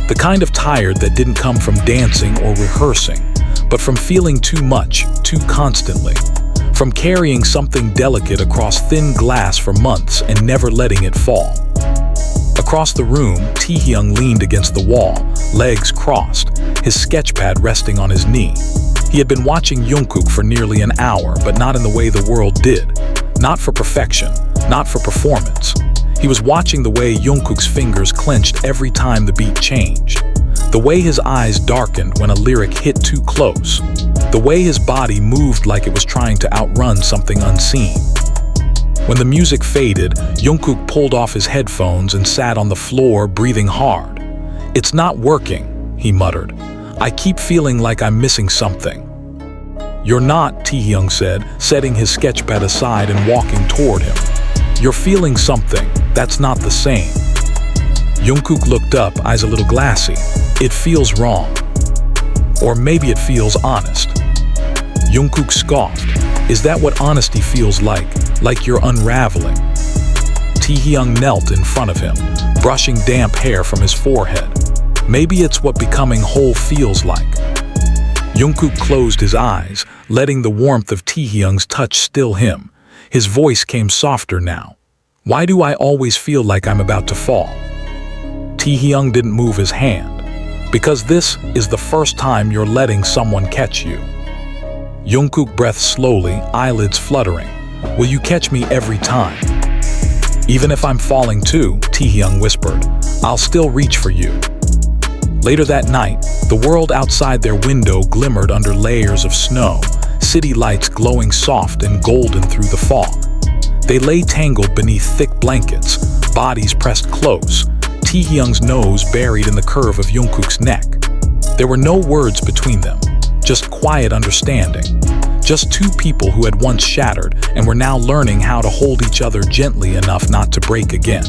the kind of tired that didn't come from dancing or rehearsing, but from feeling too much, too constantly. From carrying something delicate across thin glass for months and never letting it fall. Across the room, Taehyung leaned against the wall, legs crossed, his sketchpad resting on his knee. He had been watching Jungkook for nearly an hour, but not in the way the world did. Not for perfection, not for performance. He was watching the way Jungkook's fingers clenched every time the beat changed. The way his eyes darkened when a lyric hit too close. The way his body moved like it was trying to outrun something unseen. When the music faded, Jungkook pulled off his headphones and sat on the floor, breathing hard. "It's not working," he muttered. "I keep feeling like I'm missing something." "You're not," Taehyung said, setting his sketchpad aside and walking toward him. "You're feeling something, that's not the same." Jungkook looked up, eyes a little glassy. "It feels wrong. Or maybe it feels honest." Jungkook scoffed. "Is that what honesty feels like? Like you're unraveling?" Taehyung knelt in front of him, brushing damp hair from his forehead. Maybe it's what becoming whole feels like. Jungkook closed his eyes, letting the warmth of Taehyung's touch still him. His voice came softer now. Why do I always feel like I'm about to fall? Taehyung didn't move his hand. Because this is the first time you're letting someone catch you. Jungkook breathed slowly, eyelids fluttering. Will you catch me every time? Even if I'm falling too, Taehyung whispered, I'll still reach for you. Later that night, the world outside their window glimmered under layers of snow, city lights glowing soft and golden through the fog. They lay tangled beneath thick blankets, bodies pressed close, Taehyung's nose buried in the curve of Jungkook's neck. There were no words between them, just quiet understanding. Just two people who had once shattered and were now learning how to hold each other gently enough not to break again.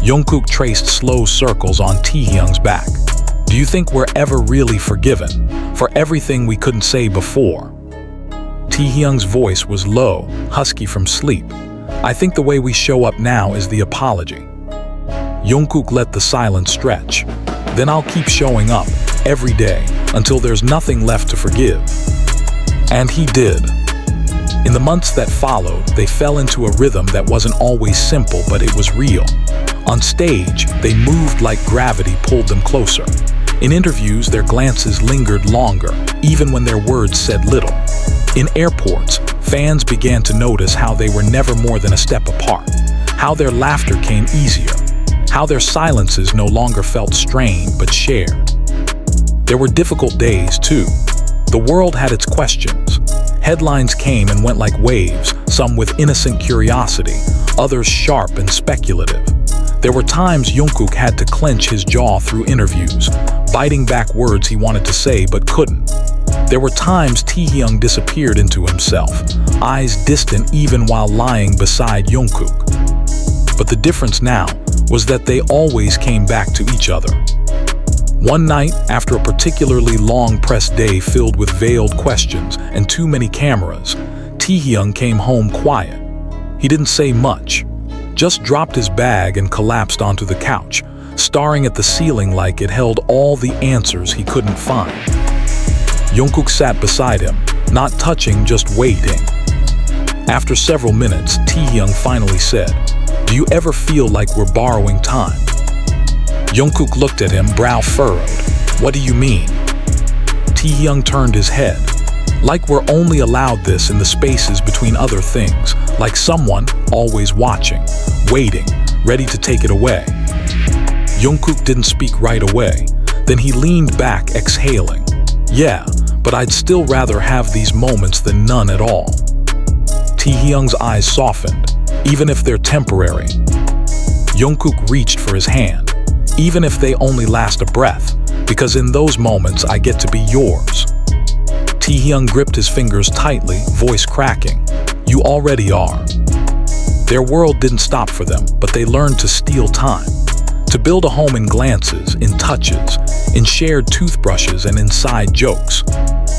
Jungkook traced slow circles on Taehyung's back. Do you think we're ever really forgiven for everything we couldn't say before? Taehyung's voice was low, husky from sleep. I think the way we show up now is the apology. Jungkook let the silence stretch. Then I'll keep showing up, every day, until there's nothing left to forgive. And he did. In the months that followed, they fell into a rhythm that wasn't always simple, but it was real. On stage, they moved like gravity pulled them closer. In interviews, their glances lingered longer, even when their words said little. In airports, fans began to notice how they were never more than a step apart, how their laughter came easier, how their silences no longer felt strained but shared. There were difficult days, too. The world had its questions. Headlines came and went like waves, some with innocent curiosity, others sharp and speculative. There were times Jungkook had to clench his jaw through interviews, biting back words he wanted to say but couldn't. There were times Taehyung disappeared into himself, eyes distant even while lying beside Jungkook. But the difference now was that they always came back to each other. One night, after a particularly long press day filled with veiled questions and too many cameras, Taehyung came home quiet. He didn't say much, just dropped his bag and collapsed onto the couch, staring at the ceiling like it held all the answers he couldn't find. Jungkook sat beside him, not touching, just waiting. After several minutes, Taehyung finally said, "Do you ever feel like we're borrowing time?" Jungkook looked at him, brow furrowed. "What do you mean?" Taehyung turned his head. "Like we're only allowed this in the spaces between other things, like someone always watching, waiting, ready to take it away." Jungkook didn't speak right away. Then he leaned back, exhaling. "Yeah, but I'd still rather have these moments than none at all." Taehyung's eyes softened, even if they're temporary. Jungkook reached for his hand. "Even if they only last a breath, because in those moments I get to be yours." Taehyung gripped his fingers tightly, voice cracking. "You already are." Their world didn't stop for them, but they learned to steal time. To build a home in glances, in touches, in shared toothbrushes and inside jokes.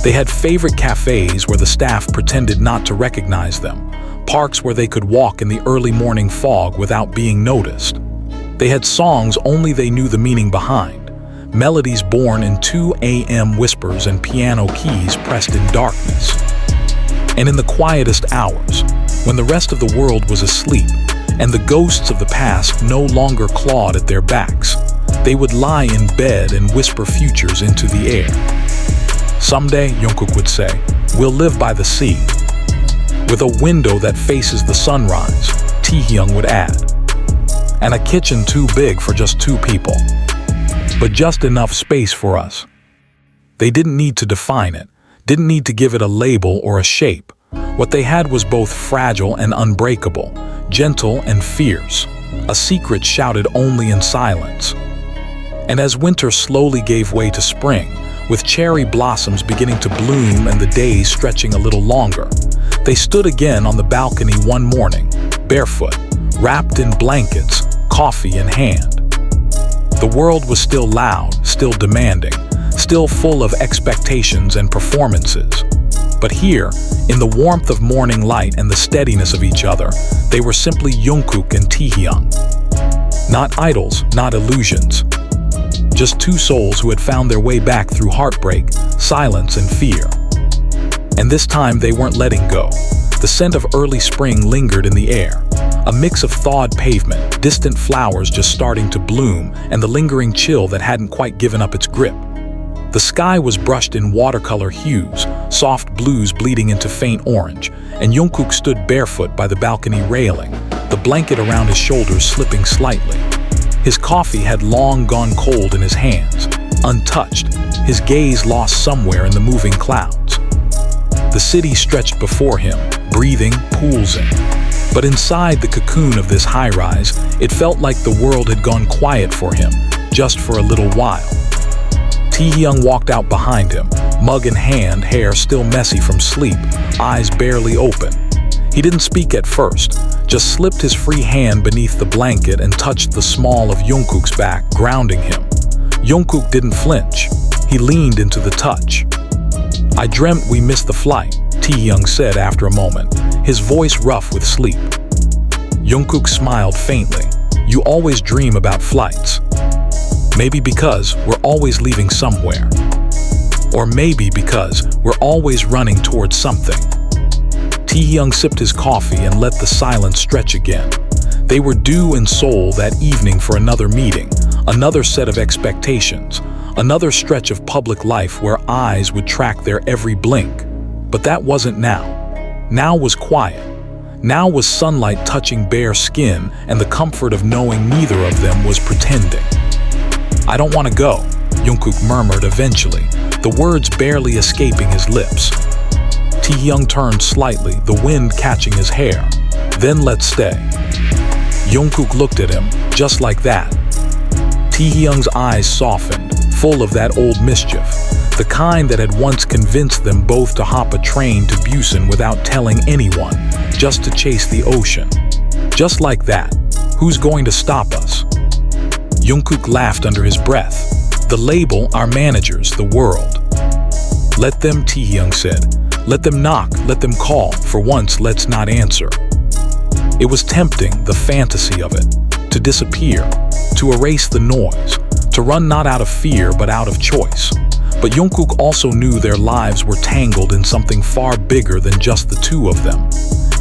They had favorite cafes where the staff pretended not to recognize them, parks where they could walk in the early morning fog without being noticed. They had songs only they knew the meaning behind, melodies born in 2 a.m. whispers and piano keys pressed in darkness. And in the quietest hours, when the rest of the world was asleep and the ghosts of the past no longer clawed at their backs, they would lie in bed and whisper futures into the air. "Someday," Jungkook would say, "we'll live by the sea, with a window that faces the sunrise," Taehyung would add. "And a kitchen too big for just 2 people, but just enough space for us." They didn't need to define it, didn't need to give it a label or a shape. What they had was both fragile and unbreakable, gentle and fierce, a secret shouted only in silence. And as winter slowly gave way to spring, with cherry blossoms beginning to bloom and the days stretching a little longer, they stood again on the balcony one morning, barefoot, wrapped in blankets, coffee in hand. The world was still loud, still demanding, still full of expectations and performances. But here, in the warmth of morning light and the steadiness of each other, they were simply Jungkook and Taehyung. Not idols, not illusions. Just two souls who had found their way back through heartbreak, silence, and fear. And this time they weren't letting go. The scent of early spring lingered in the air. A mix of thawed pavement, distant flowers just starting to bloom, and the lingering chill that hadn't quite given up its grip. The sky was brushed in watercolor hues, soft blues bleeding into faint orange, and Jungkook stood barefoot by the balcony railing, the blanket around his shoulders slipping slightly. His coffee had long gone cold in his hands, untouched, his gaze lost somewhere in the moving clouds. The city stretched before him, breathing, pulsing. But inside the cocoon of this high-rise, it felt like the world had gone quiet for him, just for a little while. Taehyung walked out behind him, mug in hand, hair still messy from sleep, eyes barely open. He didn't speak at first, just slipped his free hand beneath the blanket and touched the small of Jungkook's back, grounding him. Jungkook didn't flinch. He leaned into the touch. "I dreamt we missed the flight," Taehyung said after a moment, his voice rough with sleep. Jungkook smiled faintly. "You always dream about flights. Maybe because we're always leaving somewhere. Or maybe because we're always running towards something." Taehyung sipped his coffee and let the silence stretch again. They were due in Seoul that evening for another meeting, another set of expectations, another stretch of public life where eyes would track their every blink. But that wasn't now. Now was quiet. Now was sunlight touching bare skin and the comfort of knowing neither of them was pretending. "I don't want to go," Jungkook murmured eventually, the words barely escaping his lips. Taehyung turned slightly, the wind catching his hair. "Then let's stay." Jungkook looked at him, just like that. Taehyung's eyes softened, full of that old mischief, the kind that had once convinced them both to hop a train to BTSFFN without telling anyone, just to chase the ocean. Just like that. Who's going to stop us? Jungkook laughed under his breath. "The label, our managers, the world." "Let them," Taehyung said. "Let them knock, let them call. For once, let's not answer." It was tempting, the fantasy of it. To disappear, to erase the noise, to run not out of fear but out of choice. But Jungkook also knew their lives were tangled in something far bigger than just the two of them.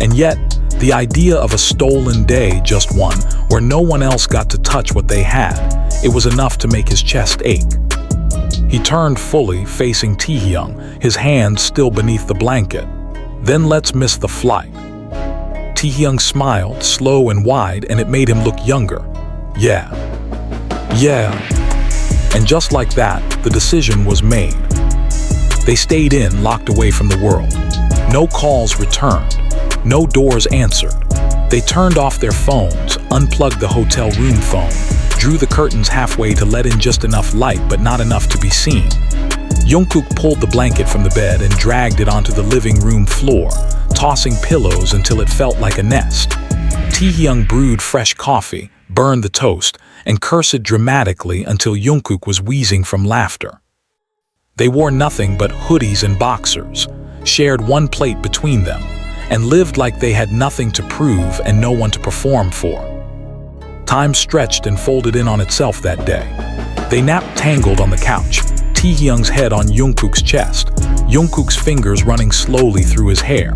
And yet, the idea of a stolen day, just one, where no one else got to touch what they had, it was enough to make his chest ache. He turned fully, facing Taehyung, his hands still beneath the blanket. "Then let's miss the flight." Taehyung smiled, slow and wide, and it made him look younger. Yeah. And just like that, the decision was made. They stayed in, locked away from the world. No calls returned. No doors answered. They turned off their phones, unplugged the hotel room phone, drew the curtains halfway to let in just enough light but not enough to be seen. Jungkook pulled the blanket from the bed and dragged it onto the living room floor, tossing pillows until it felt like a nest. Taehyung brewed fresh coffee, burned the toast, and cursed dramatically until Jungkook was wheezing from laughter. They wore nothing but hoodies and boxers, shared one plate between them, and lived like they had nothing to prove and no one to perform for. Time stretched and folded in on itself that day. They napped tangled on the couch, Taehyung's head on Jungkook's chest, Jungkook's fingers running slowly through his hair.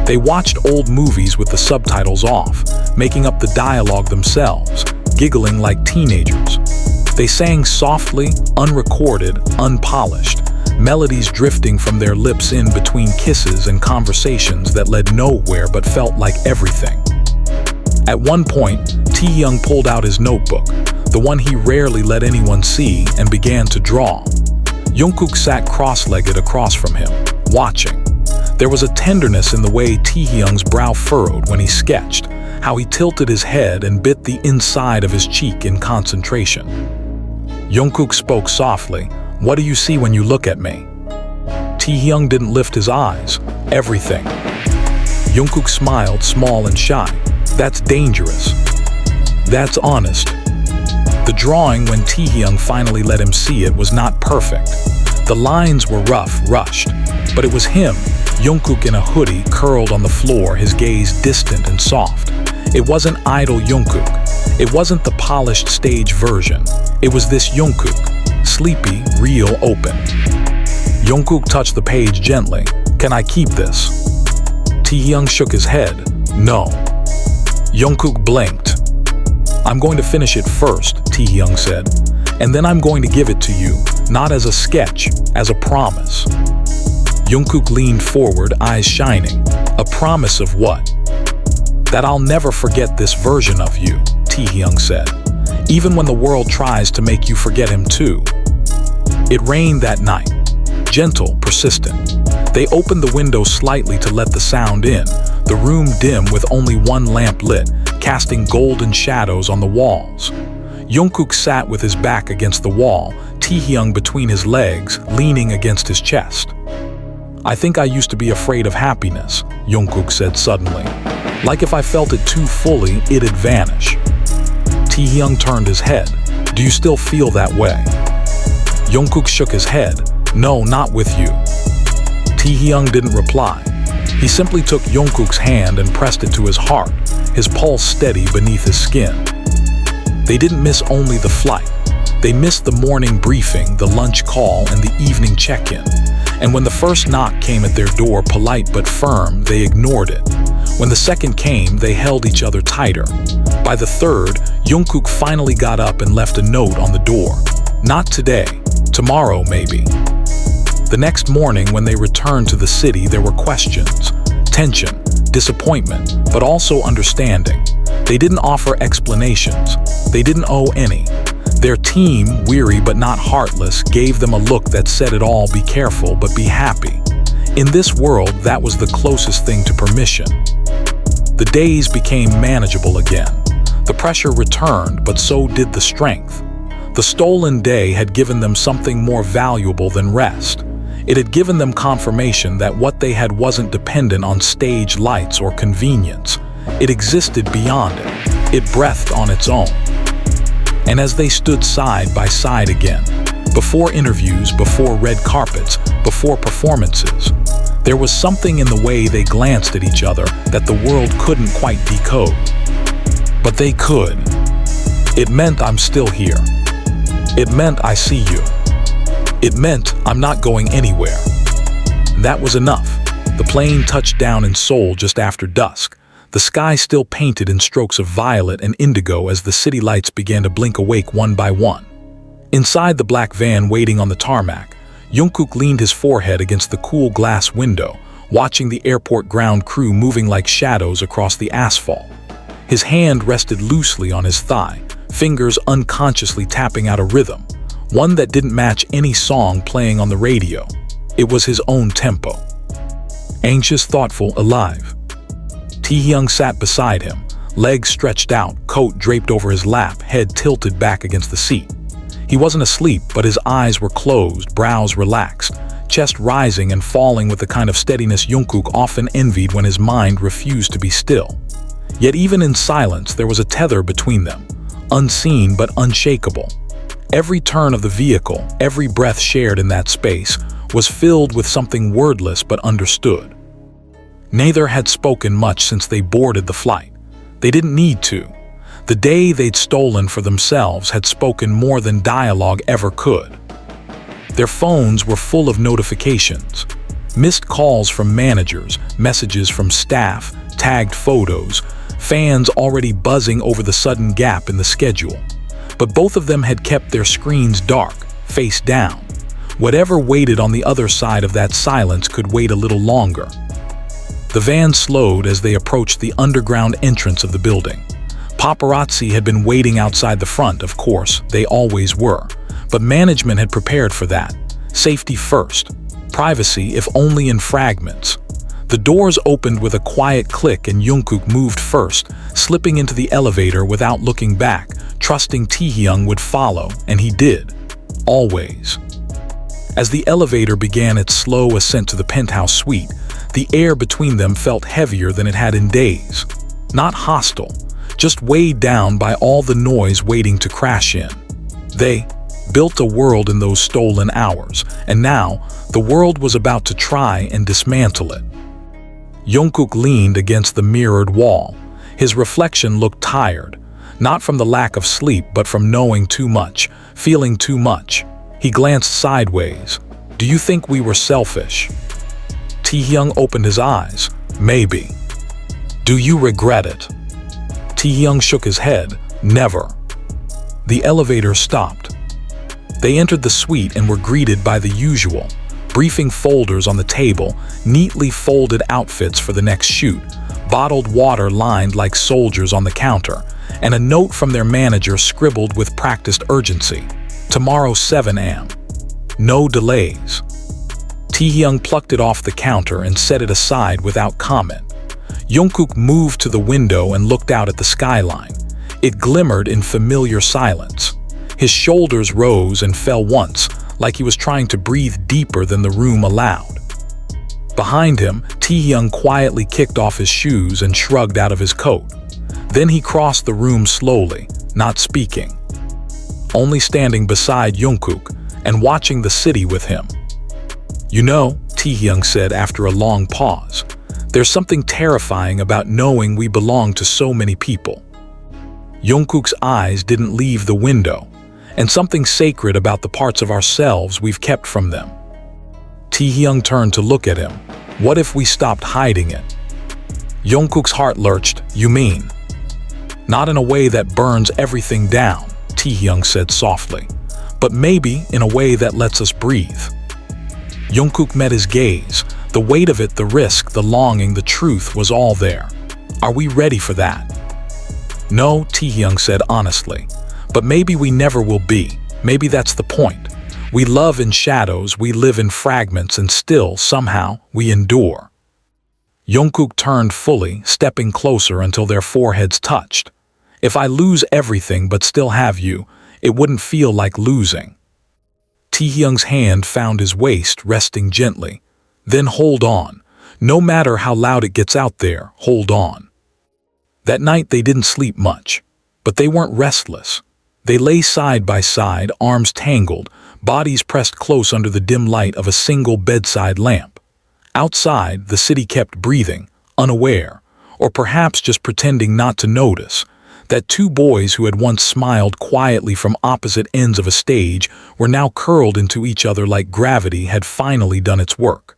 They watched old movies with the subtitles off, making up the dialogue themselves, giggling like teenagers. They sang softly, unrecorded, unpolished, melodies drifting from their lips in between kisses and conversations that led nowhere but felt like everything. At one point, Taehyung pulled out his notebook, the one he rarely let anyone see, and began to draw. Jungkook sat cross-legged across from him, watching. There was a tenderness in the way Taehyung's brow furrowed when he sketched, how he tilted his head and bit the inside of his cheek in concentration. Jungkook spoke softly, "What do you see when you look at me?" Taehyung didn't lift his eyes. "Everything." Jungkook smiled, small and shy. "That's dangerous. That's honest." The drawing, when Taehyung finally let him see it, was not perfect. The lines were rough, rushed, but it was him, Jungkook in a hoodie curled on the floor, his gaze distant and soft. It wasn't idle Jungkook. It wasn't the polished stage version. It was this Jungkook, sleepy, real, open. Jungkook touched the page gently. "Can I keep this?" Taehyung shook his head. "No." Jungkook blinked. "I'm going to finish it first," Taehyung said. "And then I'm going to give it to you, not as a sketch, as a promise." Jungkook leaned forward, eyes shining. "A promise of what?" "That I'll never forget this version of you," Taehyung said. "Even when the world tries to make you forget him too." It rained that night. Gentle, persistent. They opened the window slightly to let the sound in, the room dim with only one lamp lit, casting golden shadows on the walls. Jungkook sat with his back against the wall, Taehyung between his legs, leaning against his chest. "I think I used to be afraid of happiness," Jungkook said suddenly. "Like if I felt it too fully, it'd vanish." Taehyung turned his head. "Do you still feel that way?" Jungkook shook his head. "No, not with you." Taehyung didn't reply. He simply took Jungkook's hand and pressed it to his heart, his pulse steady beneath his skin. They didn't miss only the flight. They missed the morning briefing, the lunch call, and the evening check-in. And when the first knock came at their door, polite but firm, they ignored it. When the second came, they held each other tighter. By the third, Jungkook finally got up and left a note on the door. "Not today. Tomorrow, maybe." The next morning, when they returned to the city, there were questions, tension, disappointment, but also understanding. They didn't offer explanations. They didn't owe any. Their team, weary but not heartless, gave them a look that said it all: be careful, but be happy. In this world, that was the closest thing to permission. The days became manageable again. The pressure returned, but so did the strength. The stolen day had given them something more valuable than rest. It had given them confirmation that what they had wasn't dependent on stage lights or convenience. It existed beyond it. It breathed on its own. And as they stood side by side again, before interviews, before red carpets, before performances, there was something in the way they glanced at each other that the world couldn't quite decode. But they could. It meant I'm still here. It meant I see you. It meant I'm not going anywhere. That was enough. The plane touched down in Seoul just after dusk, the sky still painted in strokes of violet and indigo as the city lights began to blink awake one by one. Inside the black van waiting on the tarmac, Jungkook leaned his forehead against the cool glass window, watching the airport ground crew moving like shadows across the asphalt. His hand rested loosely on his thigh, fingers unconsciously tapping out a rhythm, one that didn't match any song playing on the radio. It was his own tempo. Anxious, thoughtful, alive. Taehyung sat beside him, legs stretched out, coat draped over his lap, head tilted back against the seat. He wasn't asleep, but his eyes were closed, brows relaxed, chest rising and falling with the kind of steadiness Jungkook often envied when his mind refused to be still. Yet even in silence, there was a tether between them, unseen but unshakable. Every turn of the vehicle, every breath shared in that space, was filled with something wordless but understood. Neither had spoken much since they boarded the flight. They didn't need to. The day they'd stolen for themselves had spoken more than dialogue ever could. Their phones were full of notifications. Missed calls from managers, messages from staff, tagged photos, fans already buzzing over the sudden gap in the schedule. But both of them had kept their screens dark, face down. Whatever waited on the other side of that silence could wait a little longer. The van slowed as they approached the underground entrance of the building. Paparazzi had been waiting outside the front, of course, they always were. But management had prepared for that. Safety first. Privacy, if only in fragments. The doors opened with a quiet click and Jungkook moved first, slipping into the elevator without looking back, trusting Taehyung would follow, and he did. Always. As the elevator began its slow ascent to the penthouse suite, the air between them felt heavier than it had in days. Not hostile, just weighed down by all the noise waiting to crash in. They built a world in those stolen hours, and now the world was about to try and dismantle it. Jungkook leaned against the mirrored wall. His reflection looked tired, not from the lack of sleep but from knowing too much, feeling too much. He glanced sideways. "Do you think we were selfish?" Taehyung opened his eyes. "Maybe." "Do you regret it?" Taehyung shook his head. "Never." The elevator stopped. They entered the suite and were greeted by the usual briefing folders on the table, neatly folded outfits for the next shoot, bottled water lined like soldiers on the counter, and a note from their manager scribbled with practiced urgency. "Tomorrow 7 a.m. No delays." Taehyung plucked it off the counter and set it aside without comment. Jungkook moved to the window and looked out at the skyline. It glimmered in familiar silence. His shoulders rose and fell once, like he was trying to breathe deeper than the room allowed. Behind him, Taehyung quietly kicked off his shoes and shrugged out of his coat. Then he crossed the room slowly, not speaking, only standing beside Jungkook and watching the city with him. "You know," Taehyung said after a long pause, "there's something terrifying about knowing we belong to so many people." Jungkook's eyes didn't leave the window, and something sacred about the parts of ourselves we've kept from them. Taehyung turned to look at him. "What if we stopped hiding it?" Jungkook's heart lurched. "You mean?" "Not in a way that burns everything down," Taehyung said softly, "but maybe in a way that lets us breathe." Jungkook met his gaze. The weight of it, the risk, the longing, the truth was all there. "Are we ready for that?" "No," Taehyung said honestly. "But maybe we never will be. Maybe that's the point. We love in shadows, we live in fragments, and still, somehow, we endure." Jungkook turned fully, stepping closer until their foreheads touched. "If I lose everything but still have you, it wouldn't feel like losing." Taehyung's hand found his waist, resting gently. "Then hold on. No matter how loud it gets out there, hold on." That night they didn't sleep much, but they weren't restless. They lay side by side, arms tangled, bodies pressed close under the dim light of a single bedside lamp. Outside, the city kept breathing, unaware, or perhaps just pretending not to notice, that two boys who had once smiled quietly from opposite ends of a stage were now curled into each other like gravity had finally done its work.